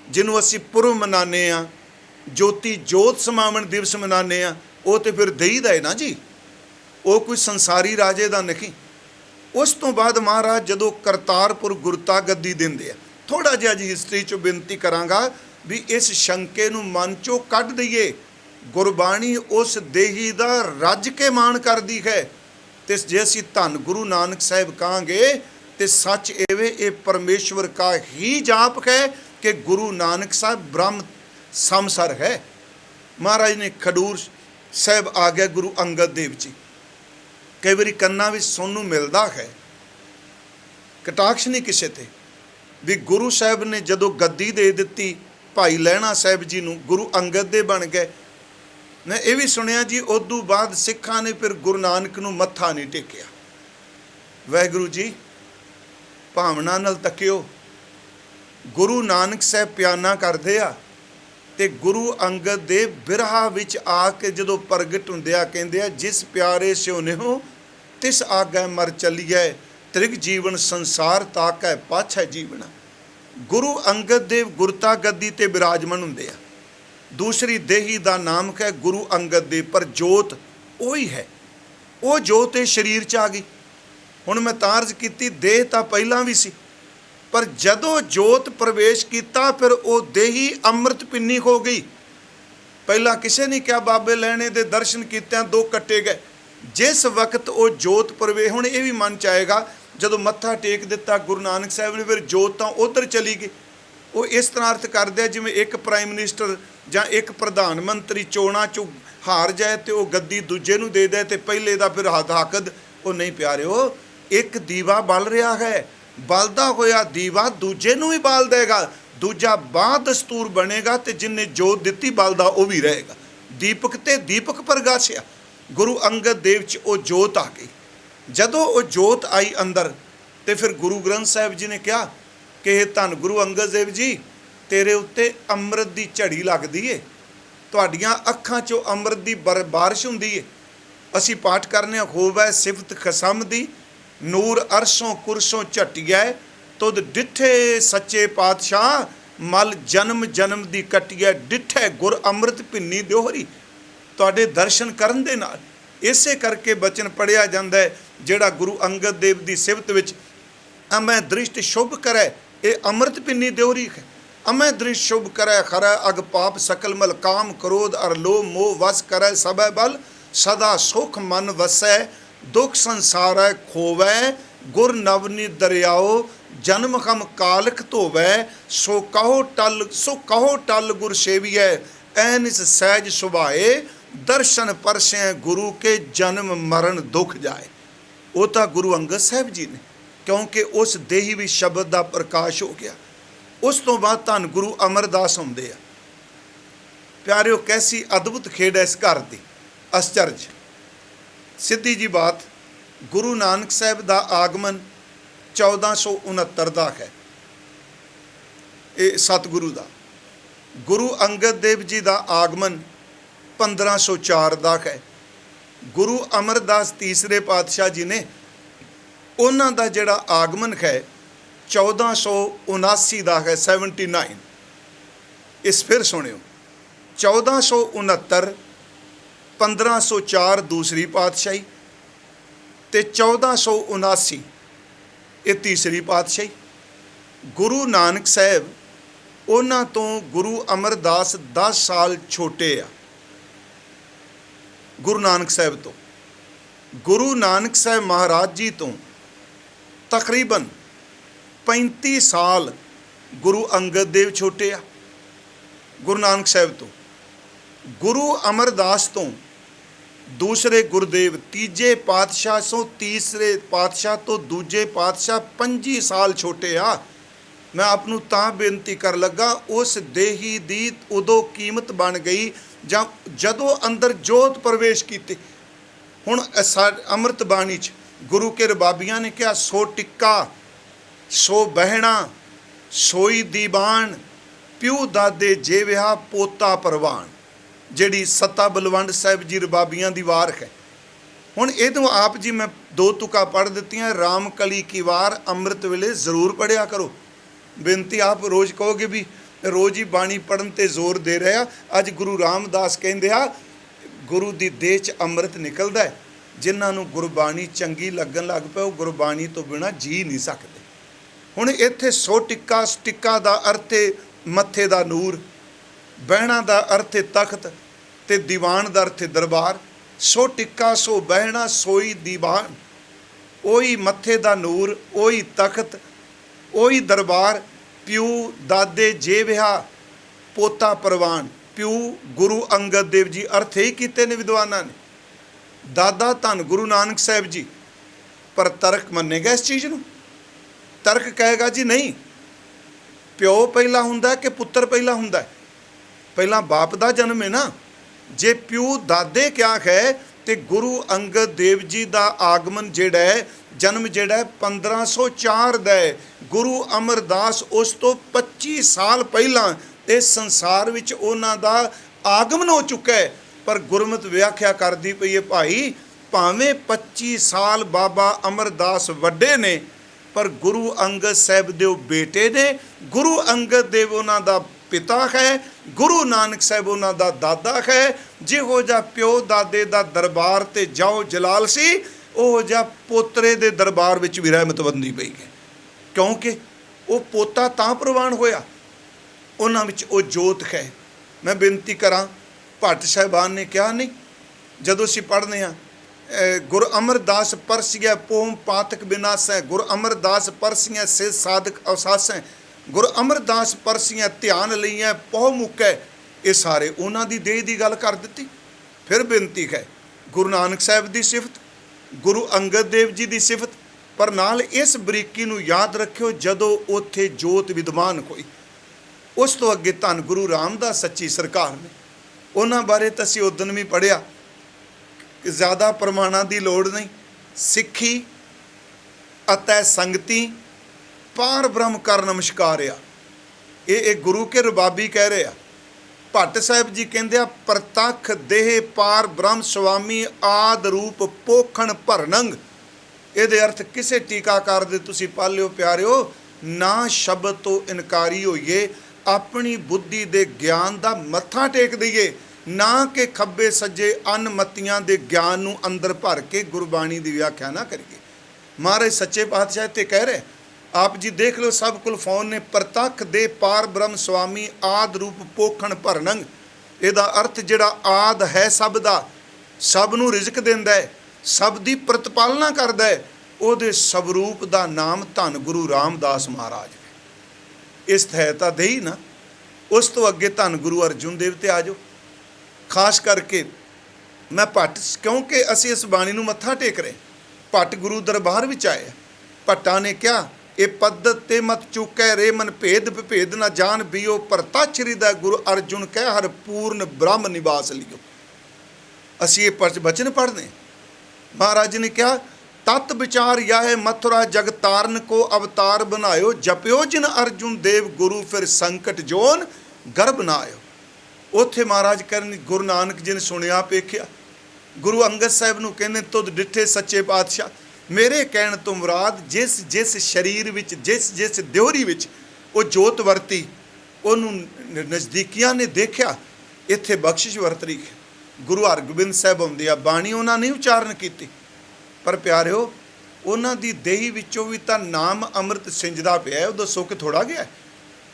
जिन्हों असी पुरब मनाने आ, ज्योति जोत समावन दिवस मनाने आ, वो तो फिर देही दा है ना जी, वो कोई संसारी राजे दा नहीं। उस तो बाद महाराज जदों करतारपुर गुरता गद्दी दिंदे आ, थोड़ा जिहा जी हिस्टरी चो बेनती करांगा भी इस शंके नूं मन चों कढ दईए। गुरबाणी उस देही दा रज के मान करदी है, ते जे असीं धन गुरु नानक साहिब कहांगे तो सच एवे ये परमेश्वर का ही जाप है कि गुरु नानक साहब ब्रह्म समसर है। महाराज ने खडूर साहब आ गया गुरु अंगद देव जी, कई बारी कन्ना भी सुनू मिलता है, कटाक्ष नहीं किसी ते भी। गुरु साहब ने जदों गद्दी दे दी भाई लहणा साहब जी नूं, गुरु अंगद दे बन गए। मैं ये भी सुनिया जी उदों बाद सिखां ने फिर गुरु नानक नूं मत्था नहीं टेकिया। वाहिगुरू जी भावना नाल तकियो, गुरु नानक साहब प्याना करदे आ ते गुरु अंगद दे बिरहा विच आके जदों प्रगट हुंदे आ कहंदे आ, जिस प्यारे स्योने हो तिस आगे मर चलिए, त्रिग जीवन संसार ताकै पाछै जीवना। गुरु अंगद देव गुरता गद्दी ते विराजमान हुंदे आ। दूसरी देही दा नाम है गुरु अंगद देव, पर जोत वही है, वो जोत ये शरीर च आ गई। हुण मैं तारज की देह तां पहलां भी सी, पर जदों जोत प्रवेश किया फिर वो देही अमृत पिन्नी हो गई। पहला किसी ने क्या बाबे लैणे दे दर्शन कित्या दो कट्टे गए। जिस वक्त वो जोत प्रवेश, हुण ये भी मन च आएगा जदों मत्था टेक दिता गुरु नानक साहब ने, फिर जोत तां उधर चली गई। वो इस तरह अर्थ करदे जिवें एक प्राइम मिनिस्टर जां एक प्रधान मंत्री चोणां चों हार जाए तो वो गद्दी दूजे नूं दे दे, तो पहले दा फिर हद वो नहीं प्यारिओ। एक दीवा बल रहा है, बलदा होया दीवा दूजे नूं भी बाल देगा, दूजा बाद दस्तूर बनेगा, तो जिन्हें जोत दिती बलदा वो भी रहेगा। दीपक ते दीपक प्रगाशिया, गुरु अंगद देव च वो जोत आ गई। जदों वो जोत आई अंदर, तो फिर गुरु ग्रंथ साहिब जी ने कहा कि धन गुरु अंगद देव जी तेरे उत्ते अमृत की झड़ी लगती है, तुहाडियां अखां चों अमृत की बारिश हुंदी है। असी पाठ करने खूब है सिफत खसम दी, नूर अरसों कुरसों झटिया, तुद डिठे सच्चे पातशाह, मल जन्म जन्म दी कटिया, डिठे गुर अमृत पिन्नी दियोहरी। तुहाडे दर्शन करन दे नाल इसे करके बचन पढ़िया जाता है जिहड़ा गुरु अंगद देव की सिफत विच, अमै दृष्ट शुभ करे ये अमृत पिन्नी दियोहरी है। अमै दृष्ट शुभ करे खरै अग पाप सकल मल, काम क्रोध अर लोभ मोह वस करे सबै बल, सदा सुख मन वसै दुख संसार खोवै, गुर नवनी दरियाओ जन्म हम कालख धोवै, सो कहो टल गुर सेवियै, ऐनिस सहज सुभाए, दर्शन परसै गुरु के जन्म मरण दुख जाए। वो तो गुरु अंगद साहब जी ने, क्योंकि उस देही भी शब्द का प्रकाश हो गया। उस तो बाद धन गुरु अमरदास आउंदे आ। प्यारिओ कैसी अद्भुत खेड है इस घर की, आश्चर्य। सीधी जी बात, गुरु नानक साहब का आगमन 1469 का है, ये सतगुरु का। गुरु अंगद देव जी का आगमन 1504 का है। गुरु अमरदास तीसरे पातशाह जी ने उन्हां दा जिहड़ा आगमन है 1479 का है, 79। इस फिर सुनियो, 1469 1504 दूसरी पातशाही ਤੇ 1479 ਇਹ ਤੀਸਰੀ ਪਾਤਸ਼ਾਹੀ। ਗੁਰੂ ਨਾਨਕ ਸਾਹਿਬ ਉਹਨਾਂ ਤੋਂ ਗੁਰੂ ਅਮਰਦਾਸ 10 ਸਾਲ ਛੋਟੇ ਆ। ਗੁਰੂ ਨਾਨਕ ਸਾਹਿਬ ਤੋਂ, ਗੁਰੂ ਨਾਨਕ ਸਾਹਿਬ ਮਹਾਰਾਜ ਜੀ ਤੋਂ ਤਕਰੀਬਨ 35 ਸਾਲ ਗੁਰੂ ਅੰਗਦ ਦੇਵ ਛੋਟੇ ਆ। ਗੁਰੂ ਨਾਨਕ ਸਾਹਿਬ ਤੋਂ, ਗੁਰੂ ਅਮਰਦਾਸ ਤੋਂ दूसरे गुरुदेव तीजे पातशाह सो तीसरे पातशाह तो दूजे पातशाह 25 साल छोटे आ। मैं आपनू तां बेनती कर लगा, उस देही दी उदों कीमत बन गई जदों अंदर जोत प्रवेश कीते। हुण अमृत बाणी च गुरु के रबाबियां ने कहा, सो टिक्का सो बहना सोई दीवान प्यू दादे जे विहा पोता परवान। ਜਿਹੜੀ ਸੱਤਾ ਬਲਵੰਡ ਸਾਹਿਬ ਜੀ ਰਬਾਬੀਆਂ ਦੀ ਵਾਰ ਹੈ। ਹੁਣ ਇਹਦੋਂ ਆਪ ਜੀ ਮੈਂ 2 ਤੁਕਾਂ ਪੜ੍ਹ ਦਿੱਤੀਆਂ। ਰਾਮ ਕਲੀ ਕੀ ਵਾਰ ਅੰਮ੍ਰਿਤ ਵੇਲੇ ਜ਼ਰੂਰ ਪੜ੍ਹਿਆ ਕਰੋ। ਬੇਨਤੀ, ਆਪ ਰੋਜ਼ ਕਹੋਗੇ ਵੀ ਰੋਜ਼ ਹੀ ਬਾਣੀ ਪੜ੍ਹਨ 'ਤੇ ਜ਼ੋਰ ਦੇ ਰਿਹਾ। ਅੱਜ ਗੁਰੂ ਰਾਮਦਾਸ ਕਹਿੰਦੇ ਆ, ਗੁਰੂ ਦੀ ਦੇਹ 'ਚ ਅੰਮ੍ਰਿਤ ਨਿਕਲਦਾ ਹੈ। ਜਿਨ੍ਹਾਂ ਨੂੰ ਗੁਰਬਾਣੀ ਚੰਗੀ ਲੱਗਣ ਲੱਗ ਪਏ ਉਹ ਗੁਰਬਾਣੀ ਤੋਂ ਬਿਨਾਂ ਜੀ ਨਹੀਂ ਸਕਦੇ। ਹੁਣ ਇੱਥੇ ਸੋ ਟਿੱਕਾ, ਟਿੱਕਾ ਦਾ ਅਰਥ ਹੈ ਮੱਥੇ ਦਾ ਨੂਰ, ਬਹਿਣਾ ਦਾ ਅਰਥ ਹੈ ਤਖਤ, ਤੇ ਦੀਵਾਨ ਦਾ ਅਰਥ ਹੈ ਦਰਬਾਰ। ਸੋ ਟਿੱਕਾ ਸੋ ਬਹਿਣਾ ਸੋਈ ਦੀਵਾਨ, ਉਹੀ ਮੱਥੇ ਦਾ ਨੂਰ, ਉਹੀ ਤਖਤ, ਉਹੀ ਦਰਬਾਰ। ਪਿਉ ਦਾਦੇ ਜੇ ਵਿਹਾ ਪੋਤਾ ਪ੍ਰਵਾਨ। ਪਿਉ ਗੁਰੂ ਅੰਗਦ ਦੇਵ ਜੀ ਅਰਥ ਹੀ ਕੀਤੇ ਨੇ ਵਿਦਵਾਨਾਂ ਨੇ। ਦਾਦਾ ਧੰਨ ਗੁਰੂ ਨਾਨਕ ਸਾਹਿਬ ਜੀ। ਪਰ ਤਰਕ ਮੰਨੇਗਾ ਇਸ ਚੀਜ਼ ਨੂੰ? ਤਰਕ ਕਹੇਗਾ ਜੀ ਨਹੀਂ, ਪਿਓ ਪਹਿਲਾਂ ਹੁੰਦਾ ਕਿ ਪੁੱਤਰ ਪਹਿਲਾਂ ਹੁੰਦਾ? ਪਹਿਲਾਂ ਬਾਪ ਦਾ ਜਨਮ ਹੈ ਨਾ। ਜੇ ਪਿਓ ਦਾਦੇ ਕਿਆ ਹੈ ਤੇ ਗੁਰੂ ਅੰਗਦ ਦੇਵ ਜੀ ਦਾ ਆਗਮਨ ਜਿਹੜਾ ਹੈ, ਜਨਮ ਜਿਹੜਾ ਹੈ 1504 ਦਾ ਹੈ। ਗੁਰੂ ਅਮਰਦਾਸ ਉਸ ਤੋਂ 25 ਸਾਲ ਪਹਿਲਾਂ ਇਸ ਸੰਸਾਰ ਵਿੱਚ ਉਹਨਾਂ ਦਾ ਆਗਮਨ ਹੋ ਚੁੱਕਾ ਹੈ। ਪਰ ਗੁਰਮਤਿ ਵਿਆਖਿਆ ਕਰਦੀ ਪਈ ਹੈ, ਭਾਈ ਭਾਵੇਂ 25 ਸਾਲ ਬਾਬਾ ਅਮਰਦਾਸ ਵੱਡੇ ਨੇ, ਪਰ ਗੁਰੂ ਅੰਗਦ ਸਾਹਿਬ ਦੇ ਉਹ ਬੇਟੇ ਨੇ। ਗੁਰੂ ਅੰਗਦ ਦੇਵ ਉਹਨਾਂ ਦਾ ਪਿਤਾ ਹੈ, ਗੁਰੂ ਨਾਨਕ ਸਾਹਿਬ ਉਹਨਾਂ ਦਾ ਦਾਦਾ ਹੈ। ਜਿਹੋ ਜਿਹਾ ਪਿਓ ਦਾਦੇ ਦਾ ਦਰਬਾਰ ਤੇ ਜਾਓ ਜਲਾਲ ਸੀ, ਉਹ ਜਿਹਾ ਪੋਤਰੇ ਦੇ ਦਰਬਾਰ ਵਿੱਚ ਵੀ ਰਹਿਮਤਬੰਦੀ ਪਈ ਹੈ। ਕਿਉਂਕਿ ਉਹ ਪੋਤਾ ਤਾਂ ਪ੍ਰਵਾਨ ਹੋਇਆ, ਉਹਨਾਂ ਵਿੱਚ ਉਹ ਜੋਤ ਹੈ। ਮੈਂ ਬੇਨਤੀ ਕਰਾਂ, ਭੱਟ ਸਾਹਿਬਾਨ ਨੇ ਕਿਹਾ ਨਹੀਂ, ਜਦੋਂ ਅਸੀਂ ਪੜ੍ਹਦੇ ਹਾਂ ਗੁਰ ਅਮਰਦਾਸ ਪਰਸਿਆ ਪੋਮ ਪਾਤਕ ਬਿਨਾਸੈ, ਗੁਰ ਅਮਰਦਾਸ ਪਰਸਿਆ ਸੇ ਸਾਧਕ ਅਵਸਾਸੈ, ਗੁਰ ਅਮਰਦਾਸ ਪਰਸੀਆਂ ਧਿਆਨ ਲਈਆਂ ਪਹੁ ਮੁਕੈ। ਇਹ ਸਾਰੇ ਉਹਨਾਂ ਦੀ ਦੇਹ ਦੀ ਗੱਲ ਕਰ ਦਿੱਤੀ। ਫਿਰ ਬੇਨਤੀ ਹੈ, ਗੁਰੂ ਨਾਨਕ ਸਾਹਿਬ ਦੀ ਸਿਫਤ, ਗੁਰੂ ਅੰਗਦ ਦੇਵ ਜੀ ਦੀ ਸਿਫਤ, ਪਰ ਨਾਲ ਇਸ ਬਰੀਕੀ ਨੂੰ ਯਾਦ ਰੱਖਿਓ, ਜਦੋਂ ਉੱਥੇ ਜੋਤ ਵਿਦਵਾਨ ਹੋਈ। ਉਸ ਤੋਂ ਅੱਗੇ ਧੰਨ ਗੁਰੂ ਰਾਮਦਾਸ ਸੱਚੀ ਸਰਕਾਰ ਨੇ, ਉਹਨਾਂ ਬਾਰੇ ਤਾਂ ਅਸੀਂ ਉਦਣ ਵੀ ਪੜ੍ਹਿਆ ਕਿ ਜ਼ਿਆਦਾ ਪ੍ਰਮਾਣਾਂ ਦੀ ਲੋੜ ਨਹੀਂ। ਸਿੱਖੀ ਅਤੇ ਸੰਗਤੀ ਪਾਰ ਬ੍ਰਹਮ ਕਰ ਨਮਸਕਾਰ ਆ। ਇਹ ਗੁਰੂ ਕੇ ਰਬਾਬੀ ਕਹਿ ਰਹੇ ਆ। ਭੱਟ ਸਾਹਿਬ ਜੀ ਕਹਿੰਦੇ ਆ, ਪ੍ਰਤੱਖ ਦੇਹ ਪਾਰ ਬ੍ਰਹਮ ਸੁਆਮੀ ਆਦ ਰੂਪ ਪੋਖਣ ਭਰਨੰਗ। ਇਹਦੇ ਅਰਥ ਕਿਸੇ ਟੀਕਾਕਾਰ ਦੇ ਤੁਸੀਂ ਪੜ੍ਹ ਲਿਓ ਪਿਆਰਿਓ। ਨਾ ਸ਼ਬਦ ਤੋਂ ਇਨਕਾਰੀ ਹੋਈਏ, ਆਪਣੀ ਬੁੱਧੀ ਦੇ ਗਿਆਨ ਦਾ ਮੱਥਾ ਟੇਕ ਦਈਏ, ਨਾ ਕਿ ਖੱਬੇ ਸੱਜੇ ਅਨਮਤੀਆਂ ਦੇ ਗਿਆਨ ਨੂੰ ਅੰਦਰ ਭਰ ਕੇ ਗੁਰਬਾਣੀ ਦੀ ਵਿਆਖਿਆ ਨਾ ਕਰੀਏ। ਮਹਾਰਾਜ ਸੱਚੇ ਪਾਤਸ਼ਾਹ ਤੇ ਕਹਿ ਰਹੇ, ਆਪ ਜੀ ਦੇਖ ਲਓ, ਸਭ ਕੁਲ ਫੌਨ ਨੇ ਪ੍ਰਤੱਖ ਦੇ ਪਾਰ ਬ੍ਰਹਮ ਸੁਆਮੀ ਆਦ ਰੂਪ ਪੋਖਣ ਭਰਨੰਗ। ਇਹਦਾ ਅਰਥ ਜਿਹੜਾ ਆਦ ਹੈ ਸਭ ਦਾ, ਸਭ ਨੂੰ ਰਿਜ਼ਕ ਦਿੰਦਾ ਹੈ, ਸਭ ਦੀ ਪ੍ਰਤਪਾਲਨਾ ਕਰਦਾ ਹੈ, ਉਹਦੇ ਸਵਰੂਪ ਦਾ ਨਾਮ ਧੰਨ ਗੁਰੂ ਰਾਮਦਾਸ ਮਹਾਰਾਜ ਹੈ। ਇਸ ਸਹਾਇਤਾ ਦੇਈ ਨਾ। ਉਸ ਤੋਂ ਅੱਗੇ ਧੰਨ ਗੁਰੂ ਅਰਜੁਨ ਦੇਵ ਤੇ ਆ ਜਾਓ। ਖਾਸ ਕਰਕੇ ਮੈਂ ਭੱਟ, ਕਿਉਂਕਿ ਅਸੀਂ ਇਸ ਬਾਣੀ ਨੂੰ ਮੱਥਾ ਟੇਕ ਰਹੇ। ਭੱਟ ਗੁਰੂ ਦਰਬਾਰ ਵਿੱਚ ਆਏ। ਭੱਟਾਂ ਨੇ ਕਿਹਾ, ਇਹ ਪੱਦਤ ਤੇ ਮਤ ਚੁੱਕੈ ਰੇ ਮਨ ਭੇਦ ਵਿਭੇਦ ਨਾ ਜਾਣ ਬੀਓ, ਪ੍ਰਤੱਛ ਹਿਰਦੈ ਗੁਰੂ ਅਰਜੁਨ ਕਹਿ ਹਰ ਪੂਰਨ ਬ੍ਰਹਮ ਨਿਵਾਸ ਲਿਓ। ਅਸੀਂ ਇਹ ਬਚਨ ਪੜ੍ਹਦੇ। ਮਹਾਰਾਜ ਨੇ ਕਿਹਾ, ਤਤ ਵਿਚਾਰ ਯਾਹੇ ਮਥੁਰਾ ਜਗ ਤਾਰਨ ਕੋ ਅਵਤਾਰ ਬਣਾਇਓ, ਜਪਿਓ ਜਿਨ ਅਰਜੁਨ ਦੇਵ ਗੁਰੂ ਫਿਰ ਸੰਕਟ ਜੋਨ ਗਰਭ ਨਾ ਆਇਓ। ਉੱਥੇ ਮਹਾਰਾਜ ਕਰਨ ਗੁਰੂ ਨਾਨਕ ਜੀ ਨੇ ਸੁਣਿਆ ਵੇਖਿਆ। ਗੁਰੂ ਅੰਗਦ ਸਾਹਿਬ ਨੂੰ ਕਹਿੰਦੇ, ਤੁਧ ਡਿੱਠੇ ਸੱਚੇ ਪਾਤਸ਼ਾਹ, ਮੇਰੇ ਕਹਿਣ ਤੋਂ ਮੁਰਾਦ ਜਿਸ ਜਿਸ ਸਰੀਰ ਵਿੱਚ, ਜਿਸ ਜਿਸ ਦਿਓਰੀ ਵਿੱਚ ਉਹ ਜੋਤ ਵਰਤੀ, ਉਹਨੂੰ ਨਜ਼ਦੀਕੀਆਂ ਨੇ ਦੇਖਿਆ। ਇੱਥੇ ਬਖਸ਼ਿਸ਼ ਵਰਤ ਰਹੀ ਹੈ। ਗੁਰੂ ਹਰਗੋਬਿੰਦ ਸਾਹਿਬ ਆਉਂਦੇ ਆ, ਬਾਣੀ ਉਹਨਾਂ ਨਹੀਂ ਉਚਾਰਨ ਕੀਤੀ, ਪਰ ਪਿਆਰਿਓ ਉਹਨਾਂ ਦੀ ਦੇਹੀ ਵਿੱਚੋਂ ਵੀ ਤਾਂ ਨਾਮ ਅੰਮ੍ਰਿਤ ਸਿੰਜਦਾ ਪਿਆ, ਉਦੋਂ ਸੁੱਕ ਥੋੜਾ ਗਿਆ।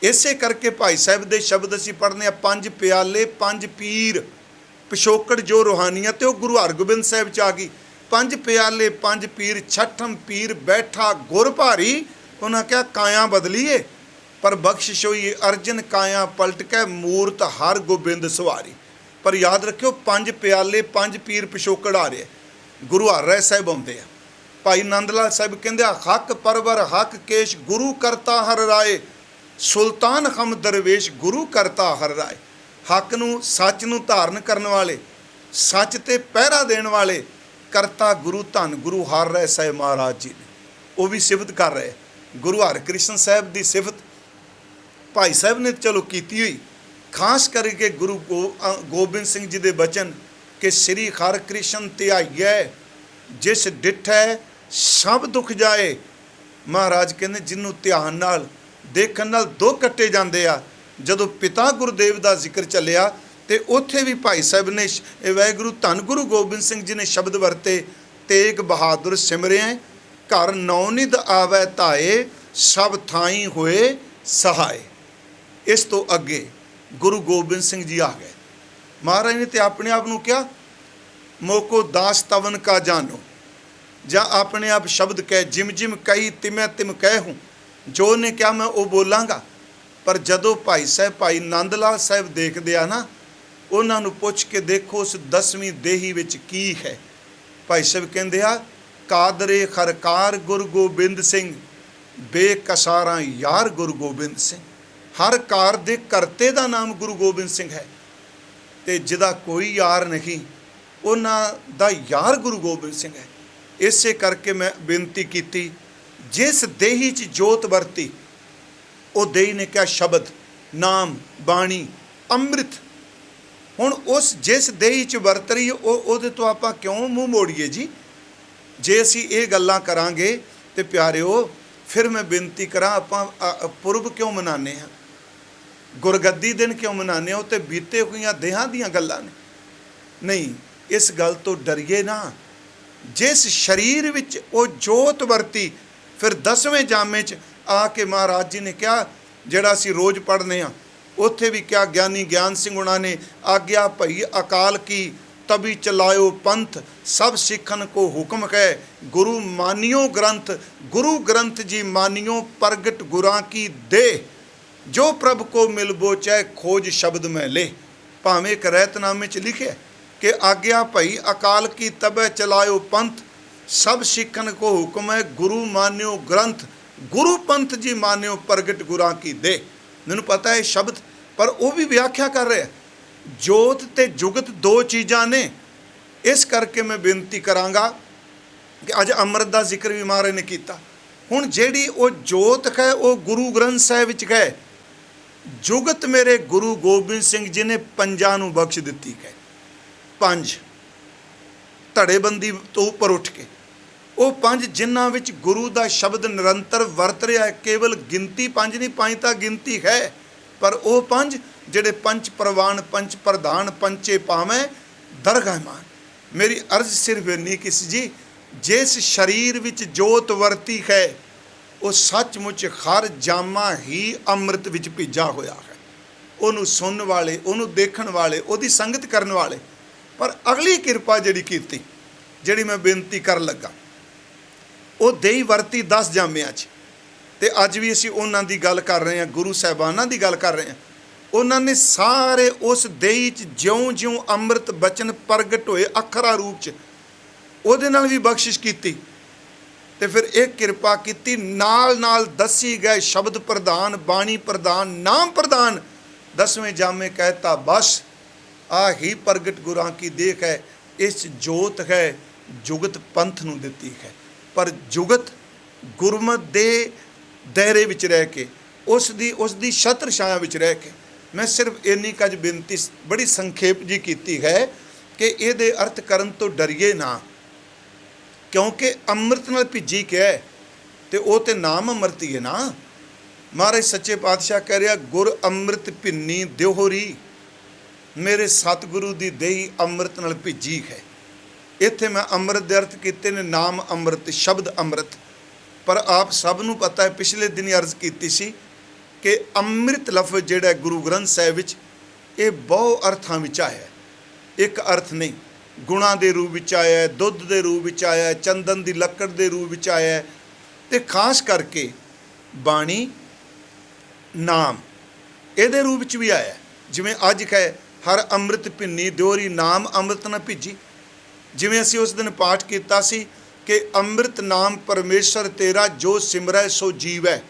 ਇਸੇ ਕਰਕੇ ਭਾਈ ਸਾਹਿਬ ਦੇ ਸ਼ਬਦ ਅਸੀਂ ਪੜ੍ਹਨੇ ਆ, 5 ਪਿਆਲੇ 5 ਪੀਰ ਪਿਛੋਕੜ ਜੋ ਰੂਹਾਨੀਅਤ ਤੇ ਉਹ ਗੁਰੂ ਹਰਗੋਬਿੰਦ ਸਾਹਿਬ ਚ ਆ ਗਈ। 5 ਪਿਆਲੇ 5 ਪੀਰ ਛਠਮ ਪੀਰ ਬੈਠਾ ਗੁਰ ਭਾਰੀ, ਉਹਨਾਂ ਕਿਹਾ ਕਾਇਆ ਬਦਲੀਏ ਪਰ ਬਖਸ਼ਿਸ਼ ਹੋਈ ਅਰਜਨ ਕਾਇਆ ਪਲਟ ਕੇ ਮੂਰਤ ਹਰ ਗੋਬਿੰਦ ਸਵਾਰੀ। ਪਰ ਯਾਦ ਰੱਖਿਓ 5 ਪਿਆਲੇ 5 ਪੀਰ ਪਿਛੋਕੜ ਆ ਰਹੇ, ਗੁਰੂ ਹਰ ਰਾਏ ਸਾਹਿਬ ਆਉਂਦੇ ਆ। ਭਾਈ ਨੰਦ ਲਾਲ ਸਾਹਿਬ ਕਹਿੰਦੇ ਹੱਕ ਪਰਵਰ ਹੱਕ ਕੇਸ਼ ਗੁਰੂ ਕਰਤਾ ਹਰ ਰਾਏ, ਸੁਲਤਾਨ ਹਮ ਦਰਵੇਸ਼ ਗੁਰੂ ਕਰਤਾ ਹਰ ਰਾਏ। ਹੱਕ ਨੂੰ ਸੱਚ ਨੂੰ ਧਾਰਨ ਕਰਨ ਵਾਲੇ, ਸੱਚ ਤੇ ਪਹਿਰਾ ਦੇਣ ਵਾਲੇ ਕਰਤਾ ਗੁਰੂ ਧੰਨ ਗੁਰੂ ਹਰ ਰਾਏ ਸਾਹਿਬ ਮਹਾਰਾਜ ਜੀ ਨੇ, ਉਹ ਵੀ ਸਿਫਤ ਕਰ ਰਹੇ। ਗੁਰੂ ਹਰਕ੍ਰਿਸ਼ਨ ਸਾਹਿਬ ਦੀ ਸਿਫਤ ਭਾਈ ਸਾਹਿਬ ਨੇ ਚਲੋ ਕੀਤੀ ਹੋਈ, ਖਾਸ ਕਰਕੇ ਗੁਰੂ ਗੋਬਿੰਦ ਸਿੰਘ ਜੀ ਦੇ ਬਚਨ ਕਿ ਸ੍ਰੀ ਹਰਕ੍ਰਿਸ਼ਨ ਧਿਆਈਐ ਜਿਸ ਡਿਠੈ ਸਭ ਦੁੱਖ ਜਾਏ। ਮਹਾਰਾਜ ਕਹਿੰਦੇ ਜਿਹਨੂੰ ਧਿਆਨ ਨਾਲ ਦੇਖਣ ਨਾਲ ਦੁੱਖ ਕੱਟੇ ਜਾਂਦੇ ਆ। ਜਦੋਂ ਪਿਤਾ ਗੁਰਦੇਵ ਦਾ ਜ਼ਿਕਰ ਚੱਲਿਆ ਤੇ ਉੱਥੇ ਵੀ ਭਾਈ ਸਾਹਿਬ ਨੇ ਇਹ ਵਾਹਿਗੁਰੂ ਧੰਨ ਗੁਰੂ ਗੋਬਿੰਦ ਸਿੰਘ ਜੀ ਨੇ ਸ਼ਬਦ ਵਰਤੇ, ਤੇਗ ਬਹਾਦਰ ਸਿਮਰਿਆ ਘਰ ਨੌਨਿਧ ਆਵੈ ਧਾਏ ਸਭ ਥਾਈ ਹੋਏ ਸਹਾਏ। ਇਸ ਤੋਂ ਅੱਗੇ ਗੁਰੂ ਗੋਬਿੰਦ ਸਿੰਘ ਜੀ ਆ ਗਏ। ਮਹਾਰਾਜ ਨੇ ਤੇ ਆਪਣੇ ਆਪ ਨੂੰ ਕਿਹਾ ਮੋਕੋ ਦਾਸ ਤਵਨ ਕਾ ਜਾਨੋ, ਜਾਂ ਆਪਣੇ ਆਪ ਸ਼ਬਦ ਕਹਿ ਜਿਮ ਜਿਮ ਕਹੀ ਤਿਮੈ ਤਿਮ ਕਹਿ ਹੂੰ, ਜੋ ਨੇ ਕਿਹਾ ਮੈਂ ਉਹ ਬੋਲਾਂਗਾ। ਪਰ ਜਦੋਂ ਭਾਈ ਸਾਹਿਬ ਭਾਈ ਨੰਦ ਲਾਲ ਸਾਹਿਬ ਦੇਖਦੇ ਆ ਨਾ, ਉਹਨਾਂ ਨੂੰ ਪੁੱਛ ਕੇ ਦੇਖੋ ਉਸ 10ਵੀਂ ਦੇਹੀ ਵਿੱਚ ਕੀ ਹੈ। ਭਾਈ ਸਾਹਿਬ ਕਹਿੰਦੇ ਆ ਕਾਦਰੇ ਖਰਕਾਰ ਗੁਰੂ ਗੋਬਿੰਦ ਸਿੰਘ ਬੇਕਸਾਰਾਂ ਯਾਰ ਗੁਰੂ ਗੋਬਿੰਦ ਸਿੰਘ। ਹਰ ਕਾਰ ਦੇ ਕਰਤੇ ਦਾ ਨਾਮ ਗੁਰੂ ਗੋਬਿੰਦ ਸਿੰਘ ਹੈ, ਤੇ ਜਿਹਦਾ ਕੋਈ ਯਾਰ ਨਹੀਂ ਉਹਨਾਂ ਦਾ ਯਾਰ ਗੁਰੂ ਗੋਬਿੰਦ ਸਿੰਘ ਹੈ। ਇਸੇ ਕਰਕੇ ਮੈਂ ਬੇਨਤੀ ਕੀਤੀ ਜਿਸ ਦੇਹੀ 'ਚ ਜੋਤ ਵਰਤੀ ਉਹ ਦੇਹੀ ਨੇ ਕਿਹਾ ਸ਼ਬਦ ਨਾਮ ਬਾਣੀ ਅੰਮ੍ਰਿਤ। ਹੁਣ ਉਸ ਜਿਸ ਦੇਹੀ 'ਚ ਵਰਤ ਰਹੀ ਉਹਦੇ ਤੋਂ ਆਪਾਂ ਕਿਉਂ ਮੂੰਹ ਮੋੜੀਏ ਜੀ? ਜੇ ਅਸੀਂ ਇਹ ਗੱਲਾਂ ਕਰਾਂਗੇ ਤੇ ਪਿਆਰਿਓ ਫਿਰ ਮੈਂ ਬੇਨਤੀ ਕਰਾਂ ਆਪਾਂ ਪੁਰਬ ਕਿਉਂ ਮਨਾਉਂਦੇ ਹਾਂ, ਗੁਰਗੱਦੀ ਦਿਨ ਕਿਉਂ ਮਨਾਉਂਦੇ ਹਾਂ? ਉਹ ਤੇ ਬੀਤੇ ਹੋਈਆਂ ਦੇਹਾਂ ਦੀਆਂ ਗੱਲਾਂ ਨੇ। ਨਹੀਂ, ਇਸ ਗੱਲ ਤੋਂ ਡਰੀਏ ਨਾ। ਜਿਸ ਸਰੀਰ ਵਿੱਚ ਉਹ ਜੋਤ ਵਰਤੀ, ਫਿਰ 10ਵੇਂ ਜਾਮੇ 'ਚ ਆ ਕੇ ਮਹਾਰਾਜ ਜੀ ਨੇ ਕਿਹਾ ਜਿਹੜਾ ਅਸੀਂ ਰੋਜ਼ ਪੜ੍ਹਦੇ ਹਾਂ, ਉੱਥੇ ਵੀ ਕਿਹਾ ਗਿਆਨੀ ਗਿਆਨ ਸਿੰਘ ਉਹਨਾਂ ਨੇ ਆਗਿਆ ਭਈ ਅਕਾਲ ਕੀ ਤਬੀ ਚਲਾਇਓ ਪੰਥ ਸਭ ਸਿੱਖਣ ਕੋ ਹੁਕਮ ਹੈ ਗੁਰੂ ਮਾਨਿਓ ਗ੍ਰੰਥ। ਗੁਰੂ ਗ੍ਰੰਥ ਜੀ ਮਾਨਿਓ ਪ੍ਰਗਟ ਗੁਰਾਂ ਕੀ ਦੇ ਜੋ ਪ੍ਰਭ ਕੋ ਮਿਲਬੋ ਚਾਹੇ ਖੋਜ ਸ਼ਬਦ ਮੈਂ ਲੈ। ਭਾਵੇਂ ਇੱਕ ਰਹਿਤਨਾਮੇ 'ਚ ਲਿਖਿਆ ਕਿ ਆਗਿਆ ਭਈ ਅਕਾਲ ਕੀ ਤਬੈ ਚਲਾਇਓ ਪੰਥ ਸਭ ਸਿੱਖਣ ਕੋ ਹੁਕਮ ਹੈ ਗੁਰੂ ਮਾਨਿਓ ਗ੍ਰੰਥ। ਗੁਰੂ ਪੰਥ ਜੀ ਮਾਨਿਓ ਪ੍ਰਗਟ ਗੁਰਾਂ ਕੀ ਦੇ। ਮੈਨੂੰ ਪਤਾ ਹੈ ਸ਼ਬਦ, ਪਰ ਉਹ ਵੀ ਵਿਆਖਿਆ ਕਰ ਰਿਹਾ ਜੋਤ ਤੇ ਜੁਗਤ ਦੋ ਚੀਜ਼ਾਂ ਨੇ। ਇਸ ਕਰਕੇ ਮੈਂ ਬੇਨਤੀ ਕਰਾਂਗਾ ਕਿ ਅੱਜ ਅੰਮ੍ਰਿਤ ਦਾ ਜ਼ਿਕਰ ਵੀ ਮਹਾਰਾਜ ਨੇ ਕੀਤਾ। ਹੁਣ ਜਿਹੜੀ ਉਹ ਜੋਤ ਹੈ ਉਹ ਗੁਰੂ ਗ੍ਰੰਥ ਸਾਹਿਬ ਵਿੱਚ ਹੈ। ਜੁਗਤ ਮੇਰੇ ਗੁਰੂ ਗੋਬਿੰਦ ਸਿੰਘ ਜੀ ਨੇ ਪੰਜਾਂ ਨੂੰ ਬਖਸ਼ ਦਿੱਤੀ ਹੈ। 5 ਧੜੇਬੰਦੀ ਤੋਂ ਉੱਪਰ ਉੱਠ ਕੇ ਉਹ 5 ਜਿਨ੍ਹਾਂ ਵਿੱਚ ਗੁਰੂ ਦਾ ਸ਼ਬਦ ਨਿਰੰਤਰ ਵਰਤ ਰਿਹਾ ਹੈ। ਕੇਵਲ ਗਿਣਤੀ 5 ਨਹੀਂ, 5 ਤਾਂ ਗਿਣਤੀ ਹੈ, ਪਰ ਉਹ 5 ਜਿਹੜੇ ਪੰਚ ਪ੍ਰਵਾਨ ਪੰਚ ਪ੍ਰਧਾਨ ਪੰਚੇ ਪਾਵੇਂ ਦਰਗਾਹ ਮਾਨ। ਮੇਰੀ ਅਰਜ਼ ਸਿਰਫ ਇੰਨੀ ਕਿ ਜੀ ਜਿਸ ਸਰੀਰ ਵਿੱਚ ਜੋਤ ਵਰਤੀ ਹੈ ਉਹ ਸੱਚਮੁੱਚ ਹਰ ਜਾਮਾ ਹੀ ਅੰਮ੍ਰਿਤ ਵਿੱਚ ਭਿੱਜਾ ਹੋਇਆ ਹੈ। ਉਹਨੂੰ ਸੁਣਨ ਵਾਲੇ, ਉਹਨੂੰ ਦੇਖਣ ਵਾਲੇ, ਉਹਦੀ ਸੰਗਤ ਕਰਨ ਵਾਲੇ। ਪਰ ਅਗਲੀ ਕਿਰਪਾ ਜਿਹੜੀ ਕੀਤੀ, ਜਿਹੜੀ ਮੈਂ ਬੇਨਤੀ ਕਰਨ ਲੱਗਾ, ਉਹ ਦੇਹੀ ਵਰਤੀ 10 ਜਾਮਿਆਂ 'ਚ, ਤੇ ਅੱਜ ਵੀ ਅਸੀਂ ਉਹਨਾਂ ਦੀ ਗੱਲ ਕਰ ਰਹੇ ਹਾਂ, ਗੁਰੂ ਸਾਹਿਬਾਨਾਂ ਦੀ ਗੱਲ ਕਰ ਰਹੇ ਹਾਂ। ਉਹਨਾਂ ਨੇ ਸਾਰੇ ਉਸ ਦੇਹੀ 'ਚ ਜਿਉਂ-ਜਿਉਂ ਅੰਮ੍ਰਿਤ ਬਚਨ ਪ੍ਰਗਟ ਹੋਏ ਅੱਖਰਾਂ ਰੂਪ 'ਚ, ਉਹਦੇ ਨਾਲ ਵੀ ਬਖਸ਼ਿਸ਼ ਕੀਤੀ। ਤੇ ਫਿਰ ਇਹ ਕਿਰਪਾ ਕੀਤੀ ਨਾਲ ਨਾਲ ਦੱਸੀ ਗਏ ਸ਼ਬਦ ਪ੍ਰਧਾਨ ਬਾਣੀ ਪ੍ਰਧਾਨ ਨਾਮ ਪ੍ਰਧਾਨ 10ਵੇਂ ਜਾਮੇ ਕਹਿਤਾ ਬਸ ਆਹੀ ਪ੍ਰਗਟ ਗੁਰਾਂ ਕੀ ਦੇਖ ਹੈ। ਇਸ ਜੋਤ ਹੈ ਜੁਗਤ ਪੰਥ ਨੂੰ ਦਿੱਤੀ ਹੈ, ਪਰ ਜੁਗਤ ਗੁਰਮਤ ਦੇ ਦਾਇਰੇ ਵਿੱਚ ਰਹਿ ਕੇ ਉਸ ਦੀ ਛਤਰ ਛਾਇਆ ਵਿੱਚ ਰਹਿ ਕੇ। ਮੈਂ ਸਿਰਫ ਇੰਨੀ ਕੁਝ ਬੇਨਤੀ ਬੜੀ ਸੰਖੇਪ ਜੀ ਕੀਤੀ ਹੈ ਕਿ ਇਹਦੇ ਅਰਥ ਕਰਨ ਤੋਂ ਡਰੀਏ ਨਾ, ਕਿਉਂਕਿ ਅੰਮ੍ਰਿਤ ਨਾਲ ਭਿੱਜੀ ਕਿਹਾ ਤੇ ਉਹ ਤੇ ਨਾਮ ਅੰਮ੍ਰਿਤ ਹੀ ਹੈ ਨਾ। ਮਹਾਰਾਜ ਸੱਚੇ ਪਾਤਸ਼ਾਹ ਕਹਿ ਰਿਹਾ ਗੁਰ ਅੰਮ੍ਰਿਤ ਭਿੰਨੀ ਦਿਓਹਰੀ। ਮੇਰੇ ਸਤਿਗੁਰੂ ਦੀ ਦੇਹੀ ਅੰਮ੍ਰਿਤ ਨਾਲ ਭਿੱਜੀ ਹੈ। ਇੱਥੇ ਮੈਂ ਅੰਮ੍ਰਿਤ ਦੇ ਅਰਥ ਕੀਤੇ ਨੇ ਨਾਮ ਅੰਮ੍ਰਿਤ, ਸ਼ਬਦ ਅੰਮ੍ਰਿਤ। ਪਰ ਆਪ ਸਭ ਨੂੰ ਪਤਾ ਹੈ, ਪਿਛਲੇ ਦਿਨ ਅਰਜ਼ ਕੀਤੀ ਸੀ ਕਿ ਅੰਮ੍ਰਿਤ ਲਫ਼ਜ਼ ਜਿਹੜਾ ਗੁਰੂ ਗ੍ਰੰਥ ਸਾਹਿਬ ਵਿੱਚ ਇਹ ਬਹੁ ਅਰਥਾਂ ਵਿੱਚ ਆਇਆ, ਇੱਕ ਅਰਥ ਨਹੀਂ। ਗੁਣਾਂ ਦੇ ਰੂਪ ਵਿੱਚ ਆਇਆ ਹੈ, ਦੁੱਧ ਦੇ ਰੂਪ ਵਿੱਚ ਆਇਆ ਹੈ, ਚੰਦਨ ਦੀ ਲੱਕੜ ਦੇ ਰੂਪ ਵਿੱਚ ਆਇਆ ਹੈ, ਅਤੇ ਖਾਸ ਕਰਕੇ ਬਾਣੀ ਨਾਮ ਇਹਦੇ ਰੂਪ ਵਿੱਚ ਵੀ ਆਇਆ। ਜਿਵੇਂ ਅੱਜ ਕਹੇ ਹਰ ਅੰਮ੍ਰਿਤ ਭਿੰਨੀ ਦਿਓਰੀ ਨਾਮ ਅੰਮ੍ਰਿਤ ਨਾ ਭਿੱਜੀ। ਜਿਵੇਂ ਅਸੀਂ ਉਸ ਦਿਨ ਪਾਠ ਕੀਤਾ ਸੀ ਕਿ ਅੰਮ੍ਰਿਤ ਨਾਮ ਪਰਮੇਸ਼ਰ ਤੇਰਾ ਜੋ ਸਿਮਰੈ ਸੋ ਜੀਵੈ।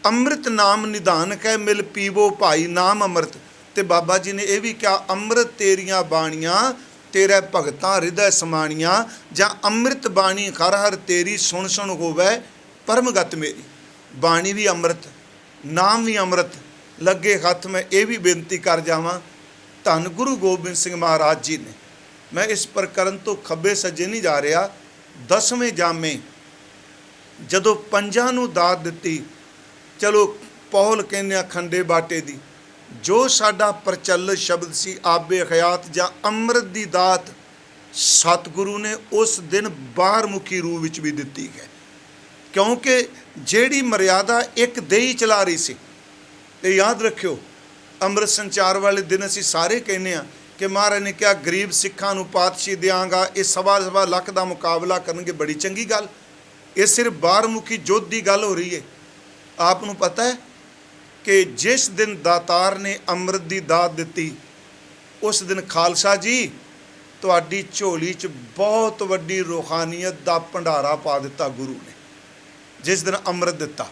ਅੰਮ੍ਰਿਤ ਨਾਮ ਨਿਧਾਨਕ ਹੈ ਮਿਲ ਪੀਵੋ ਭਾਈ ਨਾਮ ਅੰਮ੍ਰਿਤ। ਅਤੇ ਬਾਬਾ ਜੀ ਨੇ ਇਹ ਵੀ ਕਿਹਾ ਅੰਮ੍ਰਿਤ ਤੇਰੀਆਂ ਬਾਣੀਆਂ ਤੇਰੇ ਭਗਤਾਂ ਹਿਰਦੈ ਸਮਾਣੀਆਂ, ਜਾਂ ਅੰਮ੍ਰਿਤ ਬਾਣੀ ਹਰ ਹਰ ਤੇਰੀ ਸੁਣ ਸੁਣ ਹੋਵੈ ਪਰਮਗਤ ਮੇਰੀ। ਬਾਣੀ ਵੀ ਅੰਮ੍ਰਿਤ, ਨਾਮ ਵੀ ਅੰਮ੍ਰਿਤ। ਲੱਗੇ ਹੱਥ ਮੈਂ ਇਹ ਵੀ ਬੇਨਤੀ ਕਰ ਜਾਵਾਂ, ਧੰਨ ਗੁਰੂ ਗੋਬਿੰਦ ਸਿੰਘ ਮਹਾਰਾਜ ਜੀ ਨੇ, ਮੈਂ ਇਸ ਪ੍ਰਕਰਨ ਤੋਂ ਖੱਬੇ ਸੱਜੇ ਨਹੀਂ ਜਾ ਰਿਹਾ, 10ਵੇਂ ਜਾਮੇ ਜਦੋਂ ਪੰਜਾਂ ਨੂੰ ਦਾਤ ਦਿੱਤੀ, ਚਲੋ ਪੌਲ ਕਹਿੰਦੇ ਆ ਖੰਡੇ ਬਾਟੇ ਦੀ, ਜੋ ਸਾਡਾ ਪ੍ਰਚਲਿਤ ਸ਼ਬਦ ਸੀ ਆਬੇ ਹਯਾਤ ਜਾਂ ਅੰਮ੍ਰਿਤ ਦੀ ਦਾਤ ਸਤਿਗੁਰੂ ਨੇ ਉਸ ਦਿਨ ਬਾਹਰਮੁਖੀ ਰੂਪ ਵਿੱਚ ਵੀ ਦਿੱਤੀ ਹੈ। ਕਿਉਂਕਿ ਜਿਹੜੀ ਮਰਿਆਦਾ ਇੱਕ ਦੇਹੀ ਚਲਾ ਰਹੀ ਸੀ। ਅਤੇ ਯਾਦ ਰੱਖਿਓ, ਅੰਮ੍ਰਿਤ ਸੰਚਾਰ ਵਾਲੇ ਦਿਨ ਅਸੀਂ ਸਾਰੇ ਕਹਿੰਦੇ ਹਾਂ ਕਿ ਮਹਾਰਾਜ ਨੇ ਕਿਹਾ ਗਰੀਬ ਸਿੱਖਾਂ ਨੂੰ ਪਾਤਸ਼ਾਹੀ ਦਿਆਂਗਾ, ਇਹ ਸਵਾ ਲੱਖ ਦਾ ਮੁਕਾਬਲਾ ਕਰਨਗੇ। ਬੜੀ ਚੰਗੀ ਗੱਲ। ਇਹ ਸਿਰਫ ਬਾਹਰਮੁਖੀ ਜੋਤ ਦੀ ਗੱਲ ਹੋ ਰਹੀ ਹੈ। ਆਪ ਨੂੰ ਪਤਾ ਹੈ ਕਿ ਜਿਸ ਦਿਨ ਦਾਤਾਰ ਨੇ ਅੰਮ੍ਰਿਤ ਦੀ ਦਾਤ ਦਿੱਤੀ, ਉਸ ਦਿਨ ਖਾਲਸਾ ਜੀ ਤੁਹਾਡੀ ਝੋਲੀ 'ਚ ਬਹੁਤ ਵੱਡੀ ਰੂਹਾਨੀਅਤ ਦਾ ਭੰਡਾਰਾ ਪਾ ਦਿੱਤਾ ਗੁਰੂ ਨੇ। ਜਿਸ ਦਿਨ ਅੰਮ੍ਰਿਤ ਦਿੱਤਾ,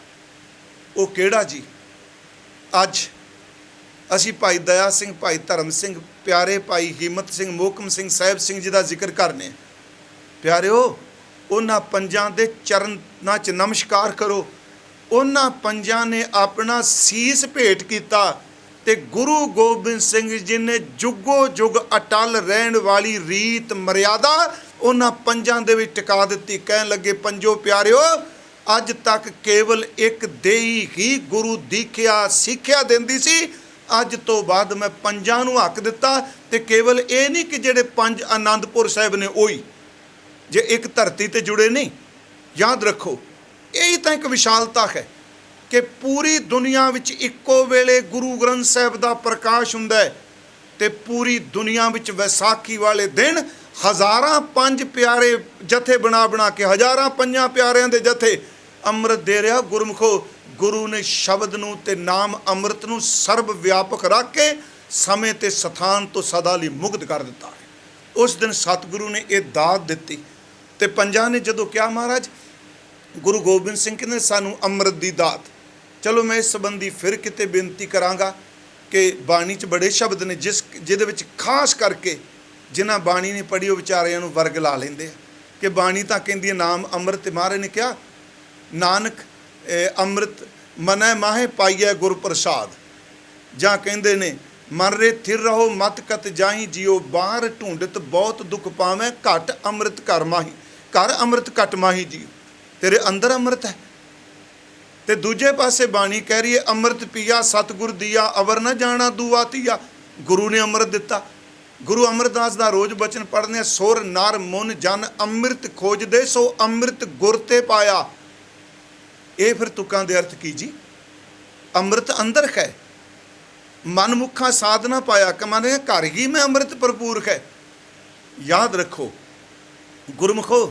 ਉਹ ਕਿਹੜਾ ਜੀ? ਅੱਜ ਅਸੀਂ ਭਾਈ ਦਇਆ ਸਿੰਘ, ਭਾਈ ਧਰਮ ਸਿੰਘ, ਪਿਆਰੇ ਭਾਈ ਹਿੰਮਤ ਸਿੰਘ, ਮੋਹਕਮ ਸਿੰਘ, ਸਾਹਿਬ ਸਿੰਘ ਜੀ ਦਾ ਜ਼ਿਕਰ ਕਰਨੇ। ਪਿਆਰਿਓ, ਉਹਨਾਂ ਪੰਜਾਂ ਦੇ ਚਰਨਾਂ 'ਚ ਨਮਸਕਾਰ ਕਰੋ। ਉਹਨਾਂ ਪੰਜਾਂ ਨੇ ਆਪਣਾ ਸੀਸ ਭੇਟ ਕੀਤਾ ਅਤੇ ਗੁਰੂ ਗੋਬਿੰਦ ਸਿੰਘ ਜੀ ਨੇ ਜੁਗੋ ਜੁਗ ਅਟਲ ਰਹਿਣ ਵਾਲੀ ਰੀਤ ਮਰਿਆਦਾ ਉਹਨਾਂ ਪੰਜਾਂ ਦੇ ਵਿੱਚ ਟਿਕਾ ਦਿੱਤੀ। ਕਹਿਣ ਲੱਗੇ ਪੰਜੋ ਪਿਆਰਿਓ, ਅੱਜ ਤੱਕ ਕੇਵਲ ਇੱਕ ਦੇਹੀ ਹੀ ਗੁਰੂ ਦੀਖਿਆ ਸਿੱਖਿਆ ਦਿੰਦੀ ਸੀ, ਅੱਜ ਤੋਂ ਬਾਅਦ ਮੈਂ ਪੰਜਾਂ ਨੂੰ ਹੱਕ ਦਿੱਤਾ। ਅਤੇ ਕੇਵਲ ਇਹ ਨਹੀਂ ਕਿ ਜਿਹੜੇ 5 ਆਨੰਦਪੁਰ ਸਾਹਿਬ ਨੇ ਉਹੀ, ਜੇ ਇੱਕ ਧਰਤੀ 'ਤੇ ਜੁੜੇ ਨਹੀਂ। ਯਾਦ ਰੱਖੋ, ਇਹੀ ਤਾਂ ਇੱਕ ਵਿਸ਼ਾਲਤਾ ਹੈ ਕਿ ਪੂਰੀ ਦੁਨੀਆ ਵਿੱਚ ਇੱਕੋ ਵੇਲੇ ਗੁਰੂ ਗ੍ਰੰਥ ਸਾਹਿਬ ਦਾ ਪ੍ਰਕਾਸ਼ ਹੁੰਦਾ ਹੈ, ਅਤੇ ਪੂਰੀ ਦੁਨੀਆ ਵਿੱਚ ਵਿਸਾਖੀ ਵਾਲੇ ਦਿਨ ਹਜ਼ਾਰਾਂ 5 ਪਿਆਰੇ ਜਥੇ ਬਣਾ ਕੇ, ਹਜ਼ਾਰਾਂ 5 ਪਿਆਰਿਆਂ ਦੇ ਜਥੇ ਅੰਮ੍ਰਿਤ ਦੇ ਰਿਹਾ। ਗੁਰਮੁਖੋ, ਗੁਰੂ ਨੇ ਸ਼ਬਦ ਨੂੰ ਅਤੇ ਨਾਮ ਅੰਮ੍ਰਿਤ ਨੂੰ ਸਰਬ ਵਿਆਪਕ ਰੱਖ ਕੇ ਸਮੇਂ ਅਤੇ ਸਥਾਨ ਤੋਂ ਸਦਾ ਲਈ ਮੁਕਤ ਕਰ ਦਿੱਤਾ ਹੈ। ਉਸ ਦਿਨ ਸਤਿਗੁਰੂ ਨੇ ਇਹ ਦਾਤ ਦਿੱਤੀ। ਅਤੇ ਪੰਜਾਂ ਨੇ ਜਦੋਂ ਕਿਹਾ ਮਹਾਰਾਜ ਗੁਰੂ ਗੋਬਿੰਦ ਸਿੰਘ ਕਹਿੰਦੇ ਸਾਨੂੰ ਅੰਮ੍ਰਿਤ ਦੀ ਦਾਤ। ਚਲੋ ਮੈਂ ਇਸ ਸੰਬੰਧੀ ਫਿਰ ਕਿਤੇ ਬੇਨਤੀ ਕਰਾਂਗਾ ਕਿ ਬਾਣੀ 'ਚ ਬੜੇ ਸ਼ਬਦ ਨੇ ਜਿਹਦੇ ਵਿੱਚ ਖਾਸ ਕਰਕੇ ਜਿਨ੍ਹਾਂ ਬਾਣੀ ਨੇ ਪੜ੍ਹੀ ਉਹ ਵਿਚਾਰਿਆਂ ਨੂੰ ਵਰਗ ਲਾ ਲੈਂਦੇ ਆ ਕਿ ਬਾਣੀ ਤਾਂ ਕਹਿੰਦੀ ਹੈ ਨਾਮ ਅੰਮ੍ਰਿਤ। ਤੇ ਮਹਾਰਾਜ ਨੇ ਕਿਹਾ ਨਾਨਕ ਅੰਮ੍ਰਿਤ ਮਨੈ ਮਾਹੇ ਪਾਈਐ ਗੁਰ ਪ੍ਰਸਾਦ, ਜਾਂ ਕਹਿੰਦੇ ਨੇ ਮਨ ਰੇ ਥਿਰ ਰਹੋ ਮਤ ਕਤ ਜਾਈ ਜਿਉ, ਬਾਹਰ ਢੂੰਡਤ ਬਹੁਤ ਦੁੱਖ ਪਾਵੇਂ ਘਟ ਅੰਮ੍ਰਿਤ ਘਰ ਮਾਹੀ, ਘਰ ਅੰਮ੍ਰਿਤ ਘਟ ਮਾਹੀ ਜੀਉ। ਤੇਰੇ ਅੰਦਰ ਅੰਮ੍ਰਿਤ ਹੈ। ਅਤੇ ਦੂਜੇ ਪਾਸੇ ਬਾਣੀ ਕਹਿ ਰਹੀ ਹੈ ਅੰਮ੍ਰਿਤ ਪੀਆ ਸਤਿਗੁਰ ਦੀਆ ਅਵਰ ਨਾ ਜਾਣਾ ਦੂਆ ਤੀਆ। ਗੁਰੂ ਨੇ ਅੰਮ੍ਰਿਤ ਦਿੱਤਾ। ਗੁਰੂ ਅਮਰਦਾਸ ਦਾ ਰੋਜ਼ ਬਚਨ ਪੜ੍ਹਨੇ, ਸੁਰ ਨਰ ਮੁਨ ਜਨ ਅੰਮ੍ਰਿਤ ਖੋਜਦੇ ਸੋ ਅੰਮ੍ਰਿਤ ਗੁਰ ਤੇ ਪਾਇਆ। ਇਹ ਫਿਰ ਤੁਕਾਂ ਦੇ ਅਰਥ ਕੀ ਜੀ? ਅੰਮ੍ਰਿਤ ਅੰਦਰ ਹੈ, ਮਨ ਮੁੱਖਾ ਸਾਧਨਾ ਪਾਇਆ ਕਮਾਨੇ ਘਰ ਹੀ ਮੈਂ ਅੰਮ੍ਰਿਤ ਭਰਪੂਰ ਹੈ। ਯਾਦ ਰੱਖੋ ਗੁਰਮੁਖੋ,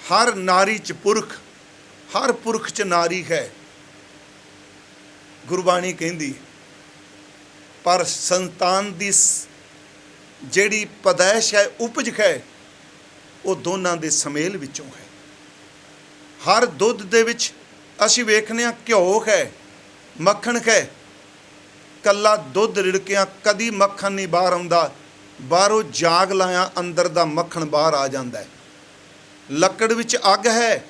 ਹਰ ਨਾਰੀ 'ਚ ਪੁਰਖ, ਹਰ ਪੁਰਖ 'ਚ ਨਾਰੀ ਹੈ, ਗੁਰਬਾਣੀ ਕਹਿੰਦੀ। ਪਰ ਸੰਤਾਨ ਦੀ ਜਿਹੜੀ ਪਦੈਸ਼ ਹੈ, ਉਪਜ ਹੈ, ਉਹ ਦੋਨਾਂ ਦੇ ਸਮੇਲ ਵਿੱਚੋਂ ਹੈ। ਹਰ ਦੁੱਧ ਦੇ ਵਿੱਚ ਅਸੀਂ ਵੇਖਦੇ ਹਾਂ ਘਿਓ ਹੈ, ਮੱਖਣ ਹੈ। ਕੱਲਾ ਦੁੱਧ ਰਿੜਕਿਆਂ ਕਦੀ ਮੱਖਣ ਨਹੀਂ ਬਾਹਰ ਆਉਂਦਾ, ਬਾਹਰੋਂ ਜਾਗ ਲਾਇਆ ਅੰਦਰ ਦਾ ਮੱਖਣ ਬਾਹਰ ਆ ਜਾਂਦਾ ਹੈ। ਲੱਕੜ ਵਿੱਚ ਅੱਗ ਹੈ,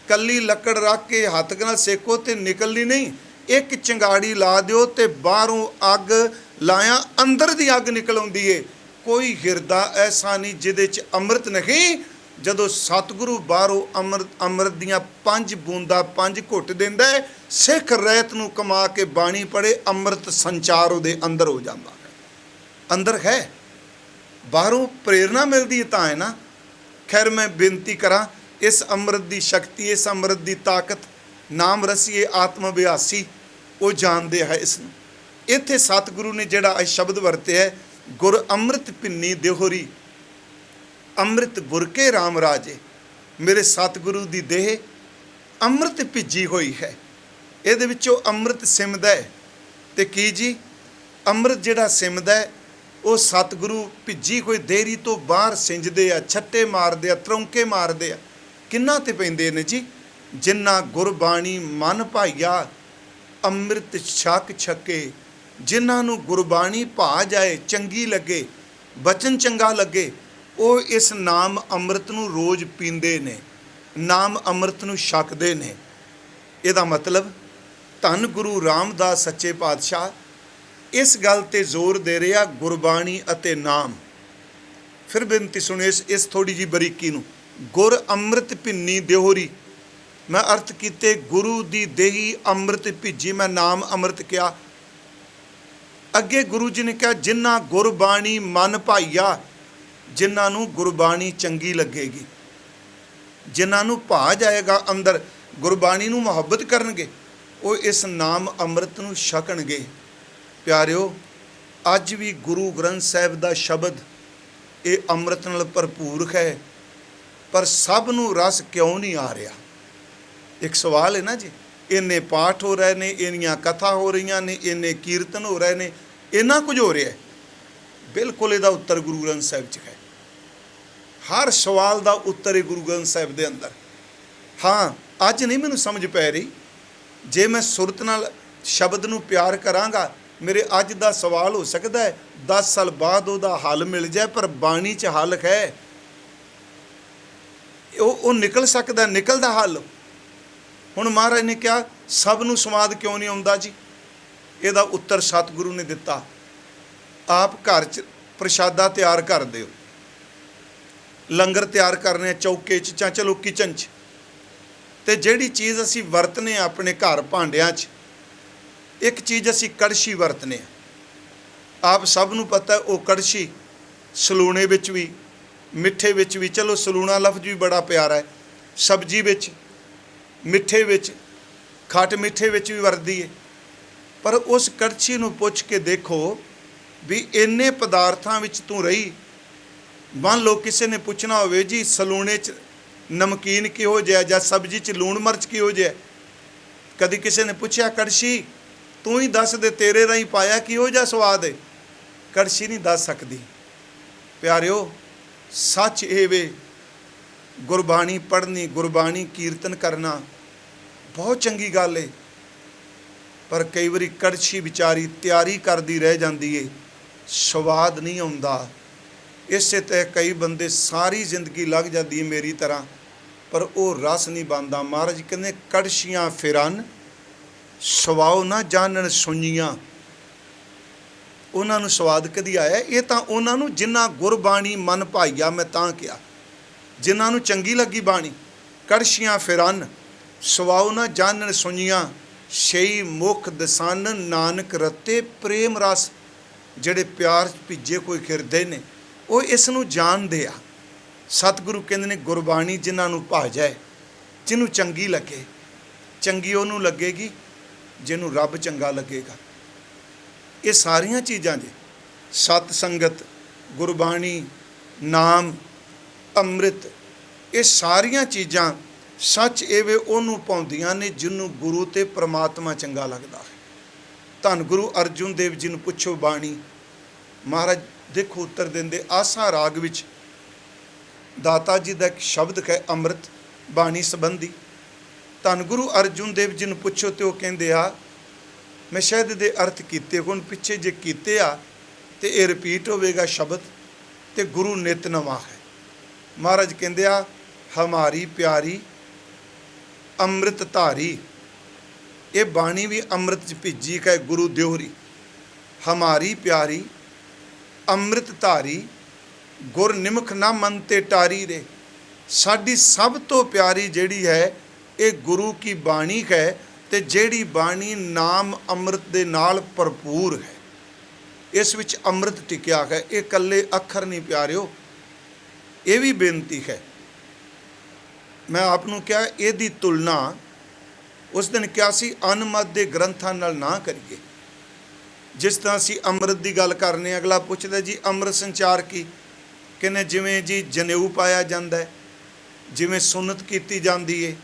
ਕੱਲੀ ਲੱਕੜ ਰੱਖ ਕੇ ਹੱਥ ਨਾਲ ਸੇਕੋ ਤੇ ਨਿਕਲਣੀ ਨਹੀਂ। ਇੱਕ ਚਿੰਗਾੜੀ ਲਾ ਦਿਓ ਤੇ ਬਾਹਰੋਂ ਅੱਗ ਲਾਇਆ ਅੰਦਰ ਦੀ ਅੱਗ ਨਿਕਲ ਆਉਂਦੀ ਏ। ਕੋਈ ਹਿਰਦਾ ਐਸਾ ਨਹੀਂ ਜਿਹਦੇ 'ਚ ਅੰਮ੍ਰਿਤ ਨਹੀਂ। ਜਦੋਂ ਸਤਿਗੁਰੂ ਬਾਹਰੋਂ ਅੰਮ੍ਰਿਤ ਦੀਆਂ 5 ਬੂੰਦਾਂ 5 ਘੁੱਟ ਦਿੰਦਾ ਹੈ, ਸਿੱਖ ਰਹਿਤ ਨੂੰ ਕਮਾ ਕੇ ਬਾਣੀ ਪੜ੍ਹੇ, ਅੰਮ੍ਰਿਤ ਸੰਚਾਰ ਉਹਦੇ ਅੰਦਰ ਹੋ ਜਾਂਦਾ ਹੈ। ਅੰਦਰ ਹੈ, ਬਾਹਰੋਂ ਪ੍ਰੇਰਨਾ ਮਿਲਦੀ ਹੈ ਤਾਂ ਹੈ ਨਾ। ਖੈਰ ਮੈਂ ਬੇਨਤੀ ਕਰਾਂ, ਇਸ ਅੰਮ੍ਰਿਤ ਦੀ ਸ਼ਕਤੀ, ਇਸ ਅੰਮ੍ਰਿਤ ਦੀ ਤਾਕਤ ਨਾਮ ਰਸੀਏ ਆਤਮ ਅਭਿਆਸੀ ਉਹ ਜਾਣਦੇ ਹੈ ਇਸ ਨੂੰ। ਇੱਥੇ ਸਤਿਗੁਰੂ ਨੇ ਜਿਹੜਾ ਇਹ ਸ਼ਬਦ ਵਰਤਿਆ, ਗੁਰ ਅੰਮ੍ਰਿਤ ਭਿੰਨੀ ਦਿਹੋਰੀ, ਅੰਮ੍ਰਿਤ ਗੁਰ ਕੇ ਰਾਮ ਰਾਜੇ। ਮੇਰੇ ਸਤਿਗੁਰੂ ਦੀ ਦੇਹ ਅੰਮ੍ਰਿਤ ਭਿੱਜੀ ਹੋਈ ਹੈ, ਇਹਦੇ ਵਿੱਚੋਂ ਅੰਮ੍ਰਿਤ ਸਿਮਦਾ ਹੈ। ਤੇ ਕੀ ਜੀ, ਅੰਮ੍ਰਿਤ ਜਿਹੜਾ ਸਿਮਦਾ ਹੈ ਉਹ ਸਤਿਗੁਰੂ ਭਿੱਜੀ ਹੋਈ ਦੇਹਰੀ ਤੋਂ ਬਾਹਰ ਸਿੰਜਦੇ ਆ, ਛੱਟੇ ਮਾਰਦੇ ਆ, ਤਰੌਂਕੇ ਮਾਰਦੇ ਆ। ਕਿੰਨਾ ਤੇ ਪੈਂਦੇ ਨੇ ਜੀ? ਜਿਨ੍ਹਾਂ ਗੁਰਬਾਣੀ ਮਨ ਭਾਈਆ ਅੰਮ੍ਰਿਤ ਛਕ ਛਕੇ। ਜਿਨ੍ਹਾਂ ਨੂੰ ਗੁਰਬਾਣੀ ਭਾ ਜਾਏ, ਚੰਗੀ ਲੱਗੇ, ਬਚਨ ਚੰਗਾ ਲੱਗੇ, ਉਹ ਇਸ ਨਾਮ ਅੰਮ੍ਰਿਤ ਨੂੰ ਰੋਜ਼ ਪੀਂਦੇ ਨੇ, ਨਾਮ ਅੰਮ੍ਰਿਤ ਨੂੰ ਛਕਦੇ ਨੇ। ਇਹਦਾ ਮਤਲਬ ਧੰਨ ਗੁਰੂ ਰਾਮਦਾਸ ਸੱਚੇ ਪਾਤਸ਼ਾਹ ਇਸ ਗੱਲ 'ਤੇ ਜ਼ੋਰ ਦੇ ਰਿਹਾ, ਗੁਰਬਾਣੀ ਅਤੇ ਨਾਮ। ਫਿਰ ਬੇਨਤੀ ਸੁਣੋ ਇਸ ਥੋੜ੍ਹੀ ਜਿਹੀ ਬਰੀਕੀ ਨੂੰ। ਗੁਰ ਅੰਮ੍ਰਿਤ ਭਿੰਨੀ ਦਿਹੋਰੀ, ਮੈਂ ਅਰਥ ਕੀਤੇ ਗੁਰੂ ਦੀ ਦੇਹੀ ਅੰਮ੍ਰਿਤ ਭਿੱਜੀ, ਮੈਂ ਨਾਮ ਅੰਮ੍ਰਿਤ ਕਿਹਾ। ਅੱਗੇ ਗੁਰੂ ਜੀ ਨੇ ਕਿਹਾ ਜਿਨ੍ਹਾਂ ਗੁਰਬਾਣੀ ਮਨ ਭਾਈਆ, ਜਿਨ੍ਹਾਂ ਨੂੰ ਗੁਰਬਾਣੀ ਚੰਗੀ ਲੱਗੇਗੀ, ਜਿਨ੍ਹਾਂ ਨੂੰ ਭਾ ਜਾਏਗਾ ਅੰਦਰ, ਗੁਰਬਾਣੀ ਨੂੰ ਮੁਹੱਬਤ ਕਰਨਗੇ, ਉਹ ਇਸ ਨਾਮ ਅੰਮ੍ਰਿਤ ਨੂੰ ਛਕਣਗੇ। ਪਿਆਰਿਓ, ਅੱਜ ਵੀ ਗੁਰੂ ਗ੍ਰੰਥ ਸਾਹਿਬ ਦਾ ਸ਼ਬਦ ਇਹ ਅੰਮ੍ਰਿਤ ਨਾਲ ਭਰਪੂਰ ਹੈ, ਪਰ ਸਭ ਨੂੰ ਰਸ ਕਿਉਂ ਨਹੀਂ ਆ ਰਿਹਾ? ਇੱਕ ਸਵਾਲ ਹੈ ਨਾ ਜੀ। ਇੰਨੇ ਪਾਠ ਹੋ ਰਹੇ ਨੇ, ਇੰਨੀਆਂ ਕਥਾ ਹੋ ਰਹੀਆਂ ਨੇ, ਇੰਨੇ ਕੀਰਤਨ ਹੋ ਰਹੇ ਨੇ, ਇੰਨਾ ਕੁਝ ਹੋ ਰਿਹਾ, ਬਿਲਕੁਲ ਇਹਦਾ ਉੱਤਰ ਗੁਰੂ ਗ੍ਰੰਥ ਸਾਹਿਬ 'ਚ ਹੈ। ਹਰ ਸਵਾਲ ਦਾ ਉੱਤਰ ਹੈ ਗੁਰੂ ਗ੍ਰੰਥ ਸਾਹਿਬ ਦੇ ਅੰਦਰ। ਹਾਂ, ਅੱਜ ਨਹੀਂ ਮੈਨੂੰ ਸਮਝ ਪੈ ਰਹੀ, ਜੇ ਮੈਂ ਸੁਰਤ ਨਾਲ ਸ਼ਬਦ ਨੂੰ ਪਿਆਰ ਕਰਾਂਗਾ, ਮੇਰੇ ਅੱਜ ਦਾ ਸਵਾਲ ਹੋ ਸਕਦਾ ਹੈ 10 ਸਾਲ ਬਾਅਦ ਉਹਦਾ ਹੱਲ ਮਿਲ ਜਾਏ, ਪਰ ਬਾਣੀ 'ਚ ਹੱਲ ਹੈ, ਉਹ ਨਿਕਲ ਸਕਦਾ, ਨਿਕਲਦਾ ਹੱਲ। ਹੁਣ ਮਹਾਰਾਜ ਨੇ ਕਿਹਾ ਸਭ ਨੂੰ ਸਵਾਦ ਕਿਉਂ ਨਹੀਂ ਆਉਂਦਾ ਜੀ? ਇਹਦਾ ਉੱਤਰ ਸਤਿਗੁਰੂ ਨੇ ਦਿੱਤਾ। ਆਪ ਘਰ 'ਚ ਪ੍ਰਸ਼ਾਦਾ ਤਿਆਰ ਕਰ ਦਿਓ, ਲੰਗਰ ਤਿਆਰ ਕਰਨੇ ਆ ਚੌਕੇ 'ਚ ਜਾਂ ਚਲੋ ਕਿਚਨ 'ਚ, ਅਤੇ ਜਿਹੜੀ ਚੀਜ਼ ਅਸੀਂ ਵਰਤਨੇ ਆ ਆਪਣੇ ਘਰ ਭਾਂਡਿਆਂ 'ਚ, ਇੱਕ ਚੀਜ਼ ਅਸੀਂ ਕੜਛੀ ਵਰਤਨੇ ਆ। ਆਪ ਸਭ ਨੂੰ ਪਤਾ ਉਹ ਕੜਛੀ ਸਲੂਣੇ ਵਿੱਚ ਵੀ, ਮਿੱਠੇ ਵਿੱਚ ਵੀ, ਚਲੋ ਸਲੂਣਾ ਲਫ਼ਜ਼ ਵੀ ਬੜਾ ਪਿਆਰਾ ਹੈ, ਸਬਜ਼ੀ ਵਿੱਚ, ਮਿੱਠੇ ਵਿੱਚ, ਖੱਟ ਮਿੱਠੇ ਵਿੱਚ ਵੀ ਵਰਤਦੀ ਹੈ। ਪਰ ਉਸ ਕੜਛੀ ਨੂੰ ਪੁੱਛ ਕੇ ਦੇਖੋ ਵੀ ਇੰਨੇ ਪਦਾਰਥਾਂ ਵਿੱਚ ਤੂੰ ਰਹੀ। ਮੰਨ ਲਓ ਕਿਸੇ ਨੇ ਪੁੱਛਣਾ ਹੋਵੇ ਜੀ ਸਲੂਣੇ 'ਚ ਨਮਕੀਨ ਕਿਹੋ ਜਿਹਾ ਜਾਂ ਸਬਜ਼ੀ 'ਚ ਲੂਣ ਮਿਰਚ ਕਿਹੋ ਜਿਹਾ, ਕਦੀ ਕਿਸੇ ਨੇ ਪੁੱਛਿਆ ਕੜਛੀ ਤੂੰ ਹੀ ਦੱਸ ਦੇ, ਤੇਰੇ ਰਾਹੀਂ ਪਾਇਆ ਕਿਹੋ ਜਿਹਾ ਸਵਾਦ ਹੈ? ਕੜਛੀ ਨਹੀਂ ਦੱਸ ਸਕਦੀ। ਪਿਆਰਿਓ, ਸੱਚ ਇਹ ਵੇ, ਗੁਰਬਾਣੀ ਪੜ੍ਹਨੀ, ਗੁਰਬਾਣੀ ਕੀਰਤਨ ਕਰਨਾ ਬਹੁਤ ਚੰਗੀ ਗੱਲ ਹੈ, ਪਰ ਕਈ ਵਾਰੀ ਕੜਛੀ ਵਿਚਾਰੀ ਤਿਆਰੀ ਕਰਦੀ ਰਹਿ ਜਾਂਦੀ ਹੈ, ਸਵਾਦ ਨਹੀਂ ਆਉਂਦਾ। ਇਸੇ ਤੇ ਕਈ ਬੰਦੇ ਸਾਰੀ ਜ਼ਿੰਦਗੀ ਲੱਗ ਜਾਂਦੀ ਹੈ ਮੇਰੀ ਤਰ੍ਹਾਂ, ਪਰ ਉਹ ਰਸ ਨਹੀਂ ਬਣਦਾ। ਮਹਾਰਾਜ ਕਹਿੰਦੇ ਕੜਛੀਆਂ ਫਿਰਨ ਸਵਾਉ ਨਾ ਜਾਣਨ ਸੁਣੀਆਂ। ਉਹਨਾਂ ਨੂੰ ਸਵਾਦ ਕਦੀ ਆਇਆ? ਇਹ ਤਾਂ ਉਹਨਾਂ ਨੂੰ ਜਿਨ੍ਹਾਂ ਗੁਰਬਾਣੀ ਮਨ ਭਾਈਆ, ਮੈਂ ਤਾਂ ਕਿਹਾ ਜਿਨ੍ਹਾਂ ਨੂੰ ਚੰਗੀ ਲੱਗੀ ਬਾਣੀ। ਕੜਛੀਆਂ ਫਿਰਨ ਸਵਾਉ ਨਾ ਜਾਣਨ ਸੁਣੀਆਂ, ਛਈ ਮੁਖ ਦਸਨ ਨਾਨਕ ਰਤੇ ਪ੍ਰੇਮ ਰਸ। ਜਿਹੜੇ ਪਿਆਰ 'ਚ ਭਿੱਜੇ ਕੋਈ ਫਿਰਦੇ ਨੇ ਉਹ ਇਸ ਨੂੰ ਜਾਣਦੇ ਆ। ਸਤਿਗੁਰੂ ਕਹਿੰਦੇ ਨੇ ਗੁਰਬਾਣੀ ਜਿਨ੍ਹਾਂ ਨੂੰ ਭਾ ਜਾਏ, ਜਿਹਨੂੰ ਚੰਗੀ ਲੱਗੇ, ਚੰਗੀ ਉਹਨੂੰ ਲੱਗੇਗੀ ਜਿਹਨੂੰ ਰੱਬ ਚੰਗਾ ਲੱਗੇਗਾ। ਇਹ ਸਾਰੀਆਂ ਚੀਜ਼ਾਂ ਜੀ, ਸਤ ਸੰਗਤ, ਗੁਰਬਾਣੀ, ਨਾਮ, ਅੰਮ੍ਰਿਤ, ਇਹ ਸਾਰੀਆਂ ਚੀਜ਼ਾਂ ਸੱਚ ਇਹ ਉਹਨੂੰ ਪਾਉਂਦੀਆਂ ਨੇ ਜਿਹਨੂੰ ਗੁਰੂ ਤੇ ਪ੍ਰਮਾਤਮਾ ਚੰਗਾ ਲੱਗਦਾ ਹੈ। ਧੰਨ ਗੁਰੂ ਅਰਜੁਨ ਦੇਵ ਜੀ ਨੂੰ ਪੁੱਛੋ ਬਾਣੀ, ਮਹਾਰਾਜ ਦੇਖੋ ਉੱਤਰ ਦਿੰਦੇ। ਆਸਾ ਰਾਗ ਵਿੱਚ ਦਾਤਾ ਜੀ ਦਾ ਇੱਕ ਸ਼ਬਦ ਹੈ ਅੰਮ੍ਰਿਤ ਬਾਣੀ ਸੰਬੰਧੀ। ਧੰਨ ਗੁਰੂ ਅਰਜੁਨ ਦੇਵ ਜੀ ਨੂੰ ਪੁੱਛੋ ਤੇ ਉਹ ਕਹਿੰਦੇ ਆ, ਮੈਂ ਸ਼ਾਇਦ ਦੇ ਅਰਥ ਕੀਤੇ, ਹੁਣ ਪਿੱਛੇ ਜੇ ਕੀਤੇ ਆ ਤੇ ਇਹ ਰਿਪੀਟ ਹੋਵੇਗਾ ਸ਼ਬਦ, ਤੇ ਗੁਰੂ ਨਿਤ ਨਵਾਂ ਹੈ। ਮਹਾਰਾਜ ਕਹਿੰਦੇ ਆ, ਹਮਾਰੀ ਪਿਆਰੀ ਅੰਮ੍ਰਿਤ ਧਾਰੀ। ਇਹ ਬਾਣੀ ਵੀ ਅੰਮ੍ਰਿਤ 'ਚ ਭਿੱਜੀ ਹੈ, ਗੁਰੂ ਦਿਓਹਰੀ। ਹਮਾਰੀ ਪਿਆਰੀ ਅੰਮ੍ਰਿਤ ਧਾਰੀ, ਗੁਰ ਨਿਮਖ ਨਾ ਮਨ ਤੇ ਟਾਰੀ ਰੇ। ਸਾਡੀ ਸਭ ਤੋਂ ਪਿਆਰੀ ਜਿਹੜੀ ਹੈ ਇਹ ਗੁਰੂ ਕੀ ਬਾਣੀ ਹੈ, ਤੇ ਜਿਹੜੀ ਬਾਣੀ ਨਾਮ ਅੰਮ੍ਰਿਤ ਦੇ ਨਾਲ ਭਰਪੂਰ ਹੈ। इस विच अमृत टिकिया है। ये कल्ले अखर नहीं प्यारिओ, ये भी बेनती है। मैं आपनों क्या इहदी तुलना उस दिन क्या सी अनमत दे ग्रंथां नाल ना करिए। जिस तरह असीं अमृत की गल करने, अगला पुछदा जी अमृत संचार की, कहने जिवें जी जनेऊ पाया जाता है, जिवें सुन्नत की जाती है,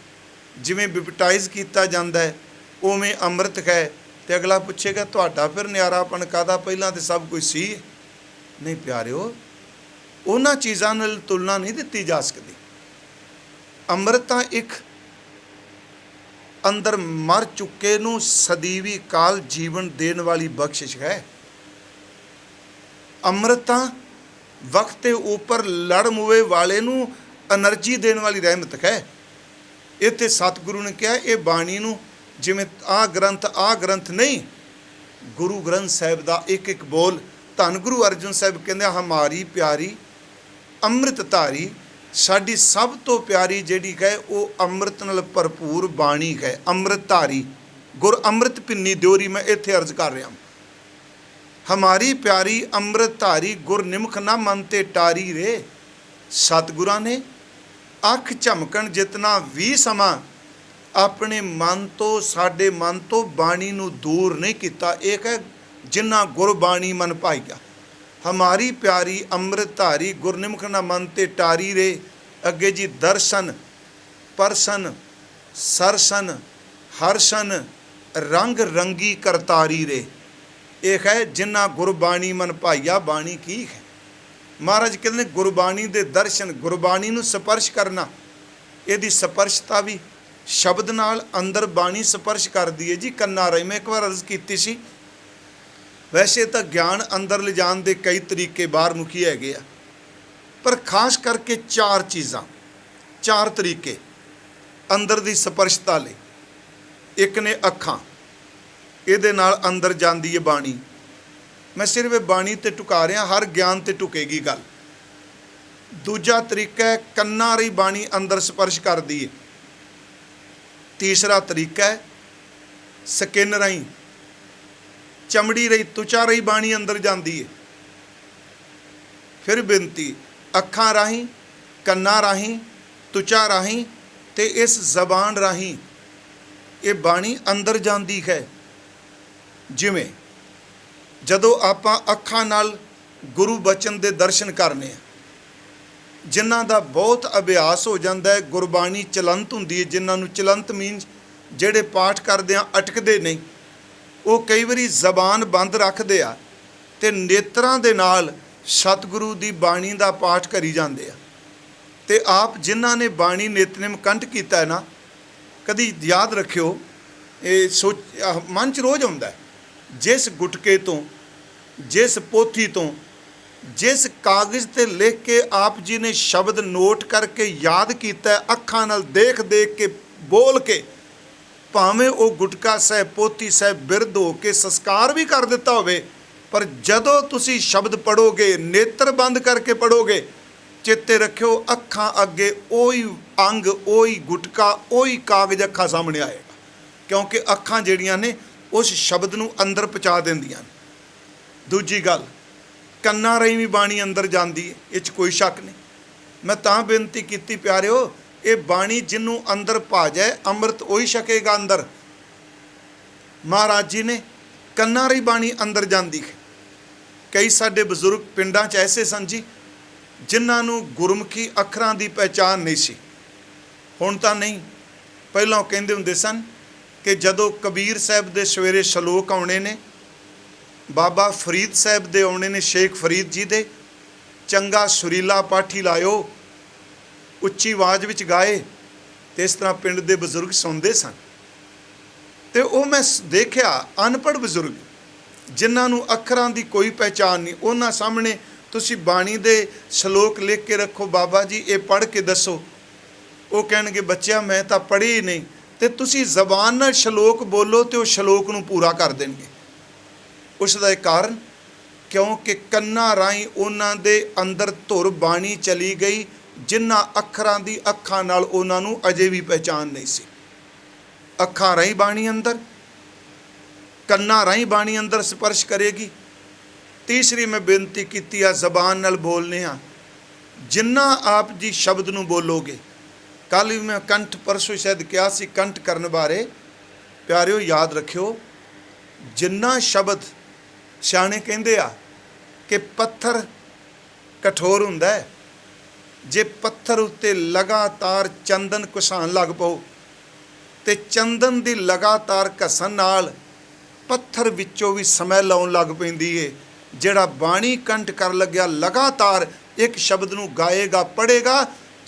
जिवें बिपटाइज किया जाता है, उवें अमृत है। तो अगला पुछेगा तुहाडा फिर न्यारापन काहदा, पहलां तो सब कुछ सी नहीं प्यारिओ। उन्हां चीज़ां नाल तुलना नहीं दित्ती जा सकती। अमृत तां एक अंदर मर चुके नूं सदीवी काल जीवन देने वाली बख्शिश है। अमृत तां वक्त के ऊपर लड़ मुए वाले नूं एनर्जी देने वाली रहमत है। इत्थे सतगुरु ने कहा ये बाणी नूं जिवें आ ग्रंथ नहीं, गुरु ग्रंथ साहिब दा एक एक बोल। धन गुरु अर्जन साहिब कहंदे हमारी प्यारी अमृत धारी, साडी सब तो प्यारी जिहड़ी है वो अमृत नाल भरपूर बाणी है, अमृत धारी। गुर अमृत पिन्नी दियोरी, मैं इत्थे अर्ज कर रहा। हमारी प्यारी अमृत धारी, गुर निमख ना मन ते टारी रे। सतगुरां ने अख झमकण जितना भी समा अपने मन तो, साडे मन तो बाणी नूं दूर नहीं किया। एक है जिन्ना गुरबाणी मन भाईया। हमारी प्यारी अमृत धारी, गुरनिमख ना मन ते टारी रे। अगे जी दर्शन परसन सरसन हरसन रंग रंगी करतारी रे। एक है जिन्ना गुरबाणी मन भाईया। बाणी की है महाराज कहते गुरबाणी दे दर्शन, गुरबाणी नूं स्पर्श करना, इहदी स्पर्शता भी शब्द नाल अंदर बाणी स्पर्श करदी है जी। कन्ना रही मैं एक बार अर्ज कीती सी, वैसे तो ज्ञान अंदर ले जाण दे कई तरीके बाहर मुखी हैगे आ, पर खास करके चार चीज़ां, चार तरीके अंदर दी स्पर्शता ले। एक ने अखां, इहदे नाल अंदर जांदी है बाणी। मैं सिर्फ बाणी ते टुका रहा, हर ज्ञान ते टुकेगी गल। दूजा तरीका है कन्ना रही बाणी अंदर स्पर्श करदी है। तीसरा तरीका है स्किन राही, चमड़ी रही त्वचा रही बाणी अंदर जाती है। फिर बेनती अखां राही, कन्ना राही, त्वचा राही ते इस जबान राही ये बाणी अंदर जाती है। जिमें जदों आपां अखां नाल गुरु बचन दे दर्शन करने, जिन्हां दा बहुत अभ्यास हो जाता है, गुरबाणी चलंत हुंदी है। जिन्हां नूं चलंत मीनस जिहड़े पाठ करदिआं अटकदे नहीं, वो कई वारी जबान बंद रखदे आ ते नेत्रां दे नाल सतगुरु दी बाणी दा पाठ करी जांदे आ। ते आप जिन्हां ने बाणी नितनेम कंठ कीता है ना, कदी याद रखियो, ये मन च रोज़ आउंदा है, जिस गुटके तो, जिस पोथी तो, जिस कागज़ ते लिख के आप जी ने शब्द नोट करके याद किया, अखां नाल देख देख के बोल के, भावें वो गुटका साहब पोथी साहब बिरध हो के संस्कार भी कर दिता होवे, पर जदों तुसी शब्द पढ़ोगे, नेत्र बंद करके पढ़ोगे, चेते रखियो अखां अगे ओही अंग, ओही गुटका, ओही कागज़ अखां सामने आएगा। क्योंकि अखां जिहड़ियां ने उस शब्द नूं अंदर पहुँचा दिंदियां। दूजी गल कन्ना रही भी बाणी अंदर जाती है, इस कोई शक नहीं। मैं तां बेनती की प्यारिओ, ये बाणी जिन्हों अंदर पा जाए अमृत उही छकेगा अंदर। महाराज जी ने कन्ना रही बाणी अंदर जाती है। कई साडे बजुर्ग पिंडां च ऐसे सन जी जिन्हां नूं गुरमुखी अखरां दी पहचान नहीं सी। हुण तां नहीं, पहलों कहंदे हुंदे सन कि जदों कबीर साहब दे सवेरे शलोक आउणे ने, बाबा फरीद साहब दे आउणे ने, शेख फरीद जी दे, चंगा सुरीला पाठी लायो, उच्ची आवाज़ विच गाए, तो इस तरह पिंड दे बजुर्ग सुनते सन। तो वो मैं देखिया अनपढ़ बजुर्ग जिन्हां नूं अखरां दी कोई पहचान नहीं, उन्हां सामने तुसी बाणी दे शलोक लिख के रखो, बाबा जी ये पढ़ के दसो, वो कहणगे बच्चिया मैं तो पढ़ी ही नहीं। तो तुसी जबान नाल शलोक बोलो तो शलोक नूं पूरा कर देणगे। उसदा कारण क्योंकि कन्ना राही उन्हां दे अंदर धुर बाणी चली गई, जिन्हां अखरां दी अखां नाल उन्हां नूं अजे भी पहचान नहीं सी। अखां राही बाणी अंदर, कन्ना राही बाणी अंदर स्पर्श करेगी तीसरी मैं बेनती की आ जबान नाल बोलने हाँ, जिन्ना आप जी शब्द नूं बोलोगे। कल भी मैं कंठ परसों शायद कहा सी कंठ करन बारे, प्यारिओ याद रखियो, जिन्ना शब्द सियाणे कहंदे आ कि पत्थर कठोर हुंदा है, जे पत्थर उत्ते लगातार चंदन घुसान लग पओ ते चंदन दी लगातार घसन नाल पत्थर विचों भी समैल आउण लग पैंदी है। जिहड़ा बाणी कंठ कर लग्या लगातार एक शब्द नूं गाएगा पढ़ेगा,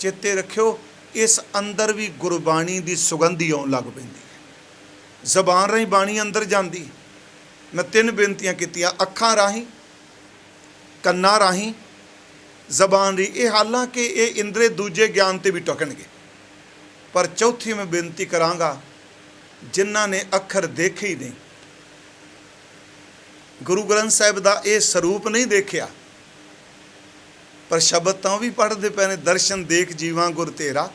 चेते रखियो इस अंदर भी गुरबाणी दी सुगंधी आउण लग पैंदी है। जबान राहीं बाणी अंदर जांदी। मैं 3 बेनतियां कीतियां, अखां राहीं, कन्नां राहीं, जबान री। ये हालांकि ये इंद्रे दूजे ज्ञान ते भी टकणगे, पर चौथी मैं बेनती करांगा जिन्हां ने अखर देखे ही नहीं, गुरु ग्रंथ साहिब का यह स्वरूप नहीं देखिया, पर शब्द तो भी पढ़ते पे ने, दर्शन देख जीवां गुर तेरा,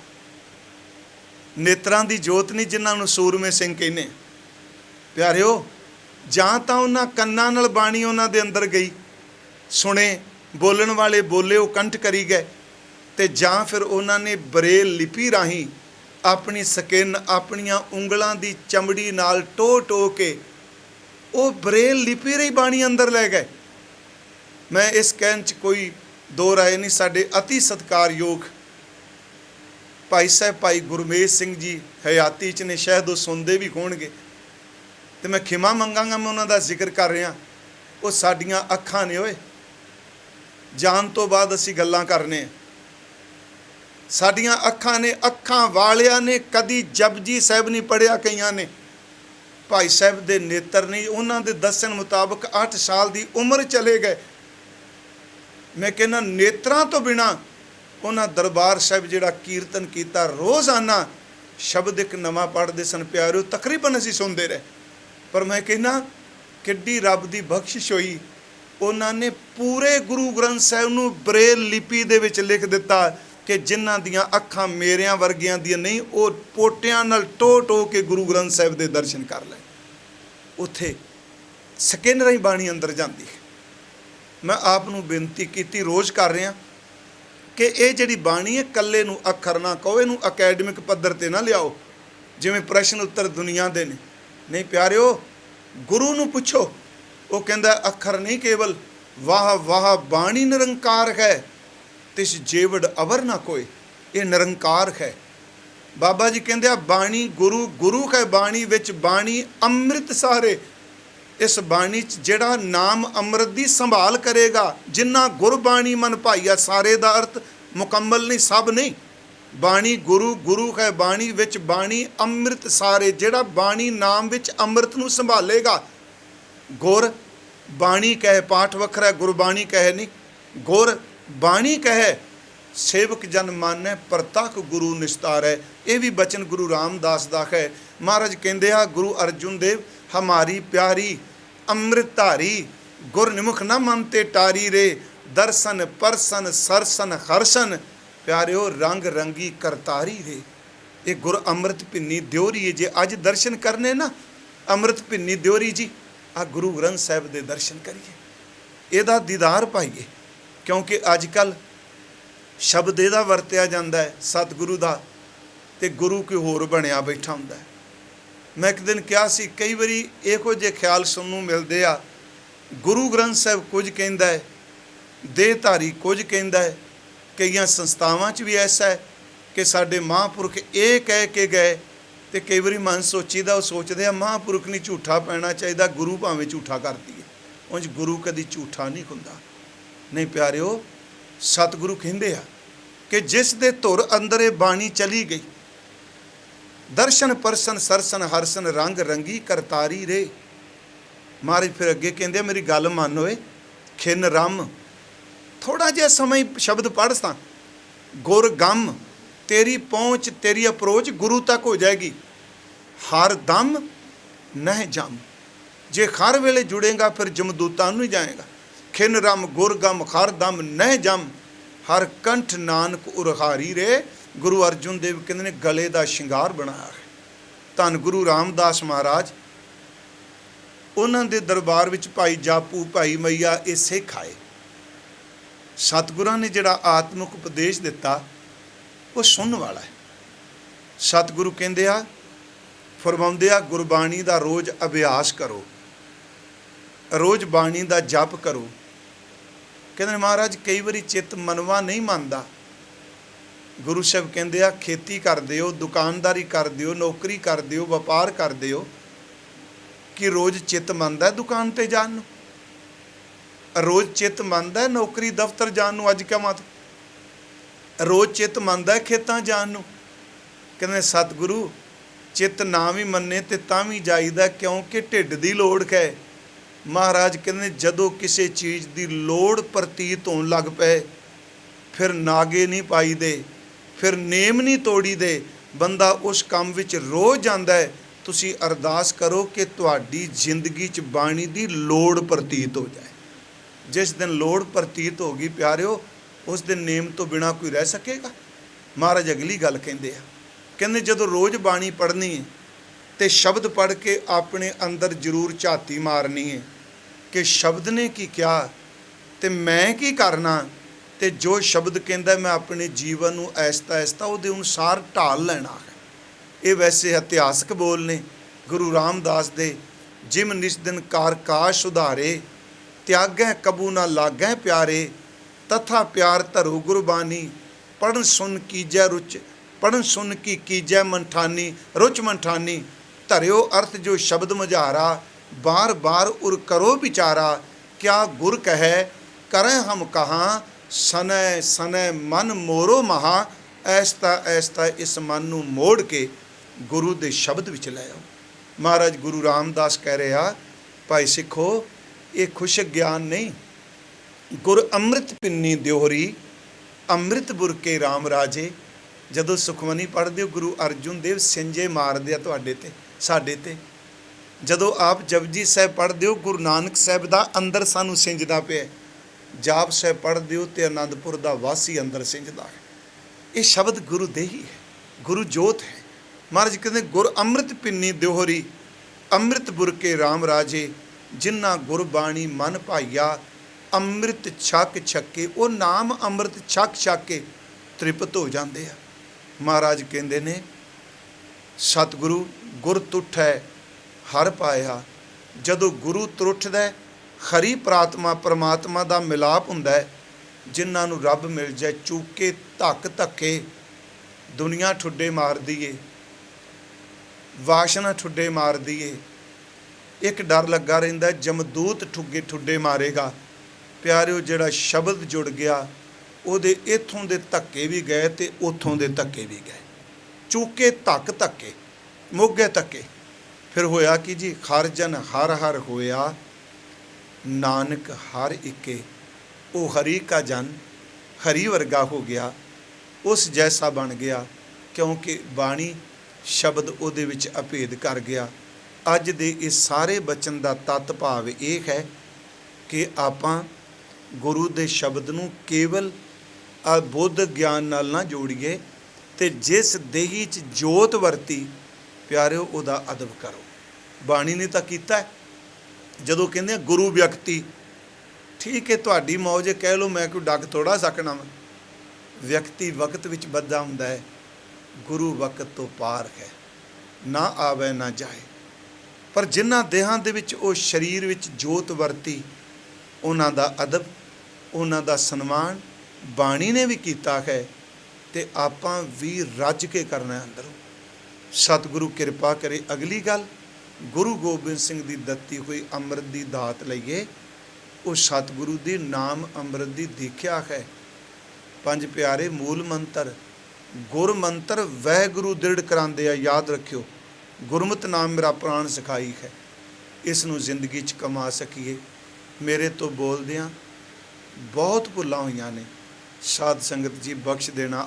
नेत्रां दी जोत नहीं जिन्हां नूं सूरमे सिंह कहने। प्यारिओ, जां तां उन्हां कन्नां नाल बाणी उन्हां दे अंदर गई, सुने, बोलण वाले बोले, वो कंठ करी गए, ते जां फिर उन्हां ने बरेल लिपि राहीं अपनी स्किन, अपनियां उंगलां दी चमड़ी नाल टो टो के वो बरेल लिपि रही बाणी अंदर लै गए। मैं इस कहन च कोई दो राय नहीं। साडे अति सत्कारयोग भाई साहब भाई गुरमेज सिंह जी हयाती च ने, शायद वो सुनते भी होणगे, तो मैं खिमा मंगांगा, मैं उन्हां दा जिक्र कर रहा। वो साडियां अखां ने, ओए जान तो बाद असीं गल्लां करने, साडियां अखां ने, अखां वालियां ने कदी जपजी साहिब नहीं पढ़िया, कईयां ने भाई साहब दे नेत्र नहीं, उन्हां दे दस्सण मुताबक 8 साल दी उम्र चले गए। मैं कहना नेत्रां तो बिना उन्हां दरबार साहिब जिहड़ा कीर्तन कीता, रोज़ाना शब्द एक नवां पढ़दे सन। प्यारिओ, तकरीबन असीं सुनदे रहे, पर मैं कहना किड्डी रब दी बख्शिश होई, उन्हां ने पूरे गुरु ग्रंथ साहिब नूं बरेल लिपि दे विच लिख दिता कि जिन्हां दियां अखां मेरियां वर्गियां दियां नहीं, वो पोटियां नाल टो टो के गुरु ग्रंथ साहिब दे दर्शन कर ले। उत्थे स्किन राहीं बाणी अंदर जाती है। मैं आप नूं बेनती कीती, रोज़ कर रहा कि ये जिहड़ी बाणी है कल्ले नूं अखर ना कहो, इहनूं अकैडमिक पद्धर ते ना लियाओ जिवें प्रश्न उत्तर दुनिया दे ने। नहीं प्यारिओ, गुरु नूं पुछो, वो कहंदा अखर नहीं केवल, वाह वाह बाणी निरंकार है, तिस जेवड़ अवर ना कोई, ये निरंकार है। बाबा जी कहते बाणी गुरु, गुरु है बाणी विच, बाणी अमृत सारे। इस बाणी च जिहड़ा नाम अमृत दी संभाल करेगा, जिन्ना गुरबाणी मन भाईया, सारे दा अर्थ मुकम्मल नहीं, सब नहीं। बाणी गुरु, गुरु है बाणी विच, बाणी अमृत सारे। जिहड़ा बाणी नाम विच अमृत नूं संभालेगा, गुर बाणी कहे, पाठ वखरा, गुरबाणी कहे नहीं, गुर बाणी कहे, सेवक जन मानै प्रतख गुरु निस्तार है। ये भी बचन गुरु रामदास दा है। महाराज कहते हैं गुरु अर्जुन देव हमारी प्यारी अमृतधारी, गुर निमुख न मनते टारी रे, दर्शन परसन सरसन हर्षन, प्यारिओ रंग रंगी करतारी रे। ये गुर अमृत भिन्नी द्योरी है। जे अज दर्शन करने ना अमृत भिन्नी द्योरी जी, आ गुरु ग्रंथ साहिब दे दर्शन करिए, इहदा दीदार पाइए, क्योंकि अजकल शब्द इहदा वरतिया जाता है सतगुरु दा, ते गुरु कोई होर बनिया बैठा हुंदा है। मैं एक दिन कहा सी, कई बारी इहो जे ख्याल सुनने नूं मिलदे आ, गुरु ग्रंथ साहिब कुछ कहंदा है, देहधारी कुछ कहंदा है। कई संस्थावां च भी ऐसा है कि साडे महापुरख ये कह के गए, तो कई बारी मन सोचीदा, वो सोचते हैं महापुरख नहीं झूठा पैना चाहिए, गुरु भावें झूठा करती है। उंज गुरु कदी झूठा नहीं हुंदा। नहीं प्यारिओ, सतगुरु कहंदे आ कि जिस दे धुर अंदर ये बाणी चली गई, दर्शन परसन सरसन हरसन रंग रंगी करतारी रे। महाराज फिर अगे कहंदे मेरी गल मन होए, खिन रम, थोड़ा जिहा समय शब्द पढ़ सा, गुर गम, तेरी पहुँच तेरी अप्रोच गुरु तक हो जाएगी। हर दम नह जम, जे हर वेले जुड़ेगा फिर जमदूतां नूं ही जाएगा। खिन रम गुर गम हर दम नह जम, हर कंठ नानक उरहारी रे। गुरु अर्जुन देव कहते ने गले का शिंगार बनाया है। धन गुरु रामदास महाराज ਉਹਨਾਂ ਦੇ ਦਰਬਾਰ ਵਿੱਚ ਭਾਈ ਜਾਪੂ, ਭਾਈ ਮਈਆ ਇਹ ਸਿੱਖ ਆਏ। ਸਤਿਗੁਰਾਂ ਨੇ ਜਿਹੜਾ ਆਤਮਿਕ ਉਪਦੇਸ਼ ਦਿੱਤਾ ਉਹ ਸੁਣਨ ਵਾਲਾ ਹੈ। ਸਤਿਗੁਰੂ ਕਹਿੰਦੇ ਆ, ਫਰਮਾਉਂਦੇ ਆ, ਗੁਰਬਾਣੀ ਦਾ ਰੋਜ਼ ਅਭਿਆਸ ਕਰੋ, ਰੋਜ਼ ਬਾਣੀ ਦਾ ਜਪ ਕਰੋ। ਕਹਿੰਦੇ ਨੇ ਮਹਾਰਾਜ ਕਈ ਵਾਰੀ ਚਿੱਤ ਮਨਵਾ ਨਹੀਂ ਮੰਨਦਾ। ਗੁਰੂ ਸਾਹਿਬ ਕਹਿੰਦੇ ਆ, ਖੇਤੀ ਕਰਦੇ ਹੋ, ਦੁਕਾਨਦਾਰੀ ਕਰਦੇ ਹੋ, ਨੌਕਰੀ ਕਰਦੇ ਹੋ, ਵਪਾਰ ਕਰਦੇ ਹੋ, ਕਿ ਰੋਜ਼ ਚਿੱਤ ਮੰਨਦਾ ਦੁਕਾਨ ਤੇ ਜਾਣ ਨੂੰ? ਰੋਜ਼ ਚਿੱਤ ਮੰਨਦਾ ਨੌਕਰੀ ਦਫ਼ਤਰ ਜਾਣ ਨੂੰ? ਅੱਜ ਕਿਆ ਮਤ? ਰੋਜ਼ ਚਿੱਤ ਮੰਨਦਾ ਖੇਤਾਂ ਜਾਣ ਨੂੰ? ਕਹਿੰਦੇ ਸਤਿਗੁਰੂ ਚਿੱਤ ਨਾ ਵੀ ਮੰਨੇ ਤੇ ਤਾਂ ਵੀ ਜਾਈਦਾ, ਕਿਉਂਕਿ ਢਿੱਡ ਦੀ ਲੋੜ ਹੈ। ਮਹਾਰਾਜ ਕਹਿੰਦੇ ਜਦੋਂ ਕਿਸੇ ਚੀਜ਼ ਦੀ ਲੋੜ ਪ੍ਰਤੀਤ ਹੋਣ ਲੱਗ ਪਏ, ਫਿਰ ਨਾਗੇ ਨਹੀਂ ਪਾਈਦੇ, ਫਿਰ ਨੇਮ ਨਹੀਂ ਤੋੜੀਦੇ, ਬੰਦਾ ਉਸ ਕੰਮ ਵਿੱਚ ਰੋਜ਼ ਜਾਂਦਾ ਹੈ। ਤੁਸੀਂ ਅਰਦਾਸ ਕਰੋ ਕਿ ਤੁਹਾਡੀ ਜ਼ਿੰਦਗੀ 'ਚ ਬਾਣੀ ਦੀ ਲੋੜ ਪ੍ਰਤੀਤ ਹੋ ਜਾਏ। ਜਿਸ ਦਿਨ ਲੋੜ ਪ੍ਰਤੀਤ ਹੋ ਗਈ ਪਿਆਰਿਓ, ਉਸ ਦਿਨ ਨੇਮ ਤੋਂ ਬਿਨਾਂ ਕੋਈ ਰਹਿ ਸਕੇਗਾ? ਮਹਾਰਾਜ ਅਗਲੀ ਗੱਲ ਕਹਿੰਦੇ ਆ, ਕਹਿੰਦੇ ਜਦੋਂ ਰੋਜ਼ ਬਾਣੀ ਪੜ੍ਹਨੀ ਹੈ ਤੇ ਸ਼ਬਦ ਪੜ੍ਹ ਕੇ ਆਪਣੇ ਅੰਦਰ ਜ਼ਰੂਰ ਝਾਤੀ ਮਾਰਨੀ ਹੈ ਕਿ ਸ਼ਬਦ ਨੇ ਕੀ ਕਿਹਾ ਤੇ ਮੈਂ ਕੀ ਕਰਨਾ, ਤੇ ਜੋ ਸ਼ਬਦ ਕਹਿੰਦਾ ਮੈਂ ਆਪਣੇ ਜੀਵਨ ਨੂੰ ਐਸਤਾ ਐਸਤਾ ਉਹਦੇ ਅਨੁਸਾਰ ਢਾਲ ਲੈਣਾ ਹੈ। ਇਹ ਵੈਸੇ ਇਤਿਹਾਸਕ ਬੋਲ ਨੇ ਗੁਰੂ ਰਾਮਦਾਸ ਦੇ, ਜਿਮ ਨਿਸ ਦਿਨ ਕਾਰ ਕਾਸ਼ ਸੁਧਾਰੇ, ਤਿਆਗੈ ਕਬੂ ਨਾ ਲਾਗੈ ਪਿਆਰੇ, ਤਥਾ ਪਿਆਰ ਧਰੋ ਗੁਰਬਾਣੀ, ਪੜ੍ਹਨ ਸੁਣ ਕੀਜੈ ਰੁਚ, ਪੜ੍ਹਨ ਸੁਣ ਕੀ ਕੀਜੈ ਮਨਠਾਨੀ, ਰੁਚ ਮਨਠਾਨੀ, ਧਰਿਓ ਅਰਥ ਜੋ ਸ਼ਬਦ ਮਝਾਰਾ, ਬਾਰ ਬਾਰ ਉਰ ਕਰੋ ਵਿਚਾਰਾ, ਕਿਆ ਗੁਰ ਕਹੈ ਕਰੈ ਹਮ ਕਹਾਂ, ਸਨੈ ਸਨੈ ਮਨ ਮੋਰੋ ਮਹਾ, ਐਸਤਾ ਐਸਤਾ ਇਸ ਮਨ ਨੂੰ ਮੋੜ ਕੇ ਗੁਰੂ ਦੇ ਸ਼ਬਦ ਵਿੱਚ ਲੈ ਆਓ। ਮਹਾਰਾਜ ਗੁਰੂ ਰਾਮਦਾਸ ਕਹਿ ਰਿਹਾ, ਭਾਈ ਸਿੱਖੋ ਇਹ ਖੁਸ਼ਕ ਗਿਆਨ ਨਹੀਂ, ਗੁਰ ਅੰਮ੍ਰਿਤ ਪਿੰਨੀ ਦਿਓਹਰੀ, ਅੰਮ੍ਰਿਤ ਬੁਰਕੇ ਰਾਮ ਰਾਜੇ। ਜਦੋਂ ਸੁਖਮਨੀ ਪੜ੍ਹਦੇ ਹੋ ਗੁਰੂ ਅਰਜੁਨ ਦੇਵ ਸਿੰਜੇ ਮਾਰਦੇ ਆ ਤੁਹਾਡੇ ਤੇ, ਸਾਡੇ ਤੇ। ਜਦੋਂ ਆਪ ਜਪਜੀ ਸਾਹਿਬ ਪੜ੍ਹਦੇ ਹੋ ਗੁਰੂ ਨਾਨਕ ਸਾਹਿਬ ਦਾ ਅੰਦਰ ਸਾਨੂੰ ਸਿੰਜਦਾ ਪਿਆ। ਜਾਪ ਸਾਹਿਬ ਪੜ੍ਹਦੇ ਹੋ ਤੇ ਅਨੰਦਪੁਰ ਦਾ ਵਾਸੀ ਅੰਦਰ ਸਿੰਜਦਾ ਹੈ। ਇਹ ਸ਼ਬਦ ਗੁਰੂ ਦੇ ਹੀ ਹੈ, ਗੁਰੂ ਜੋਤ ਹੈ। ਮਹਾਰਾਜ ਕਹਿੰਦੇ ਗੁਰ ਅੰਮ੍ਰਿਤ ਪਿੰਨੀ ਦਿਓਹਰੀ, ਅੰਮ੍ਰਿਤ ਬੁਰਕੇ ਰਾਮ ਰਾਜੇ, ਜਿਨ੍ਹਾਂ ਗੁਰਬਾਣੀ ਮਨ ਭਾਈਆ, ਅੰਮ੍ਰਿਤ ਛਕ ਛਕੇ। ਉਹ ਨਾਮ ਅੰਮ੍ਰਿਤ ਛਕ ਛਕ ਕੇ ਤ੍ਰਿਪਤ ਹੋ ਜਾਂਦੇ ਆ। ਮਹਾਰਾਜ ਕਹਿੰਦੇ ਨੇ ਸਤਿਗੁਰੂ ਗੁਰ ਤੁਠੈ ਹਰ ਪਾਇਆ। ਜਦੋਂ ਗੁਰੂ ਤੁਰਠਦਾ, ਖਰੀ ਪ੍ਰਾਤਮਾ ਪਰਮਾਤਮਾ ਦਾ ਮਿਲਾਪ ਹੁੰਦਾ। ਜਿਨ੍ਹਾਂ ਨੂੰ ਰੱਬ ਮਿਲ ਜਾਏ, ਚੂਕੇ ਧੱਕ ਧੱਕੇ ਦੁਨੀਆ ਠੁੱਡੇ ਮਾਰਦੀ ਏ, ਵਾਸ਼ਨਾ ਠੁੱਡੇ ਮਾਰਦੀ ਏ। ਇੱਕ ਡਰ ਲੱਗਾ ਰਹਿੰਦਾ ਜਮਦੂਤ ਠੁੱਗੇ ਠੁੱਡੇ ਮਾਰੇਗਾ। ਪਿਆਰਿਓ ਜਿਹੜਾ ਸ਼ਬਦ ਜੁੜ ਗਿਆ, ਉਹਦੇ ਇੱਥੋਂ ਦੇ ਧੱਕੇ ਵੀ ਗਏ ਤੇ ਉੱਥੋਂ ਦੇ ਧੱਕੇ ਵੀ ਗਏ। ਚੂਕੇ ਧੱਕ ਧੱਕੇ, ਮੋਗੇ ਧੱਕੇ। ਫਿਰ ਹੋਇਆ ਕਿ ਜੀ, ਹਰ ਜਨ ਹਰ ਹਰ ਹੋਇਆ, ਨਾਨਕ ਹਰ ਇੱਕੇ। ਉਹ ਹਰੀ ਕਾ ਜਨ ਹਰੀ ਵਰਗਾ ਹੋ ਗਿਆ, ਉਸ ਜੈਸਾ ਬਣ ਗਿਆ, ਕਿਉਂਕਿ ਬਾਣੀ ਸ਼ਬਦ ਉਹਦੇ ਵਿੱਚ ਅਭੇਦ ਕਰ ਗਿਆ। ਅੱਜ ਦੇ ਇਸ ਸਾਰੇ ਬਚਨ ਦਾ ਤੱਤ ਭਾਵ ਇਹ ਹੈ ਕਿ ਆਪਾਂ ਗੁਰੂ ਦੇ ਸ਼ਬਦ ਨੂੰ ਕੇਵਲ ਬੁੱਧ ਗਿਆਨ ਨਾਲ ਨਾ ਜੋੜੀਏ, ਤੇ ਜਿਸ ਦੇਹੀ 'ਚ ਜੋਤ ਵਰਤੀ ਪਿਆਰਿਓ ਉਹਦਾ ਅਦਬ ਕਰੋ। ਬਾਣੀ ਨੇ ਤਾਂ ਕੀਤਾ। ਜਦੋਂ ਕਹਿੰਦੇ ਆ ਗੁਰੂ ਵਿਅਕਤੀ, ਠੀਕ ਹੈ ਤੁਹਾਡੀ ਮੌਜ ਕਹਿ ਲਓ, ਮੈਂ ਕੋਈ ਡੱਕ ਥੋੜ੍ਹਾ ਸਕਣਾ ਵਾ। ਵਿਅਕਤੀ ਵਕਤ ਵਿੱਚ ਬੱਧਾ ਹੁੰਦਾ ਹੈ, ਗੁਰੂ ਵਕਤ ਤੋਂ ਪਾਰ ਹੈ, ਨਾ ਆਵੇ ਨਾ ਜਾਏ। ਪਰ ਜਿਨ੍ਹਾਂ ਦੇਹਾਂ ਦੇ ਵਿੱਚ ਉਹ ਸਰੀਰ ਵਿੱਚ ਜੋਤ ਵਰਤੀ, ਉਹਨਾਂ ਦਾ ਅਦਬ, ਉਹਨਾਂ ਦਾ ਸਨਮਾਨ ਬਾਣੀ ਨੇ ਵੀ ਕੀਤਾ ਹੈ, ਤੇ ਆਪਾਂ ਵੀ ਰੱਜ ਕੇ ਕਰਨਾ ਅੰਦਰੋਂ। ਸਤਿਗੁਰੂ ਕਿਰਪਾ ਕਰੇ। ਅਗਲੀ ਗੱਲ, ਗੁਰੂ ਗੋਬਿੰਦ ਸਿੰਘ ਦੀ ਦਿੱਤੀ ਹੋਈ ਅੰਮ੍ਰਿਤ ਦੀ ਦਾਤ ਲਈਏ। ਉਹ ਸਤਿਗੁਰੂ ਦੀ ਨਾਮ ਅੰਮ੍ਰਿਤ ਦੀ ਦੀਖਿਆ ਹੈ। ਪੰਜ ਪਿਆਰੇ ਮੂਲ ਮੰਤਰ, ਗੁਰ ਮੰਤਰ ਵਾਹਿਗੁਰੂ ਦ੍ਰਿੜ ਕਰਾਉਂਦੇ ਆ। ਯਾਦ ਰੱਖਿਓ, ਗੁਰਮਤਿ ਨਾਮ ਮੇਰਾ ਪ੍ਰਾਣ ਸਿਖਾਈ ਹੈ। ਇਸ ਨੂੰ ਜ਼ਿੰਦਗੀ 'ਚ ਕਮਾ ਸਕੀਏ। ਮੇਰੇ ਤੋਂ ਬੋਲਦਿਆਂ ਬਹੁਤ ਭੁੱਲਾਂ ਹੋਈਆਂ ਨੇ, ਸਾਧ ਸੰਗਤ ਜੀ ਬਖਸ਼ ਦੇਣਾ।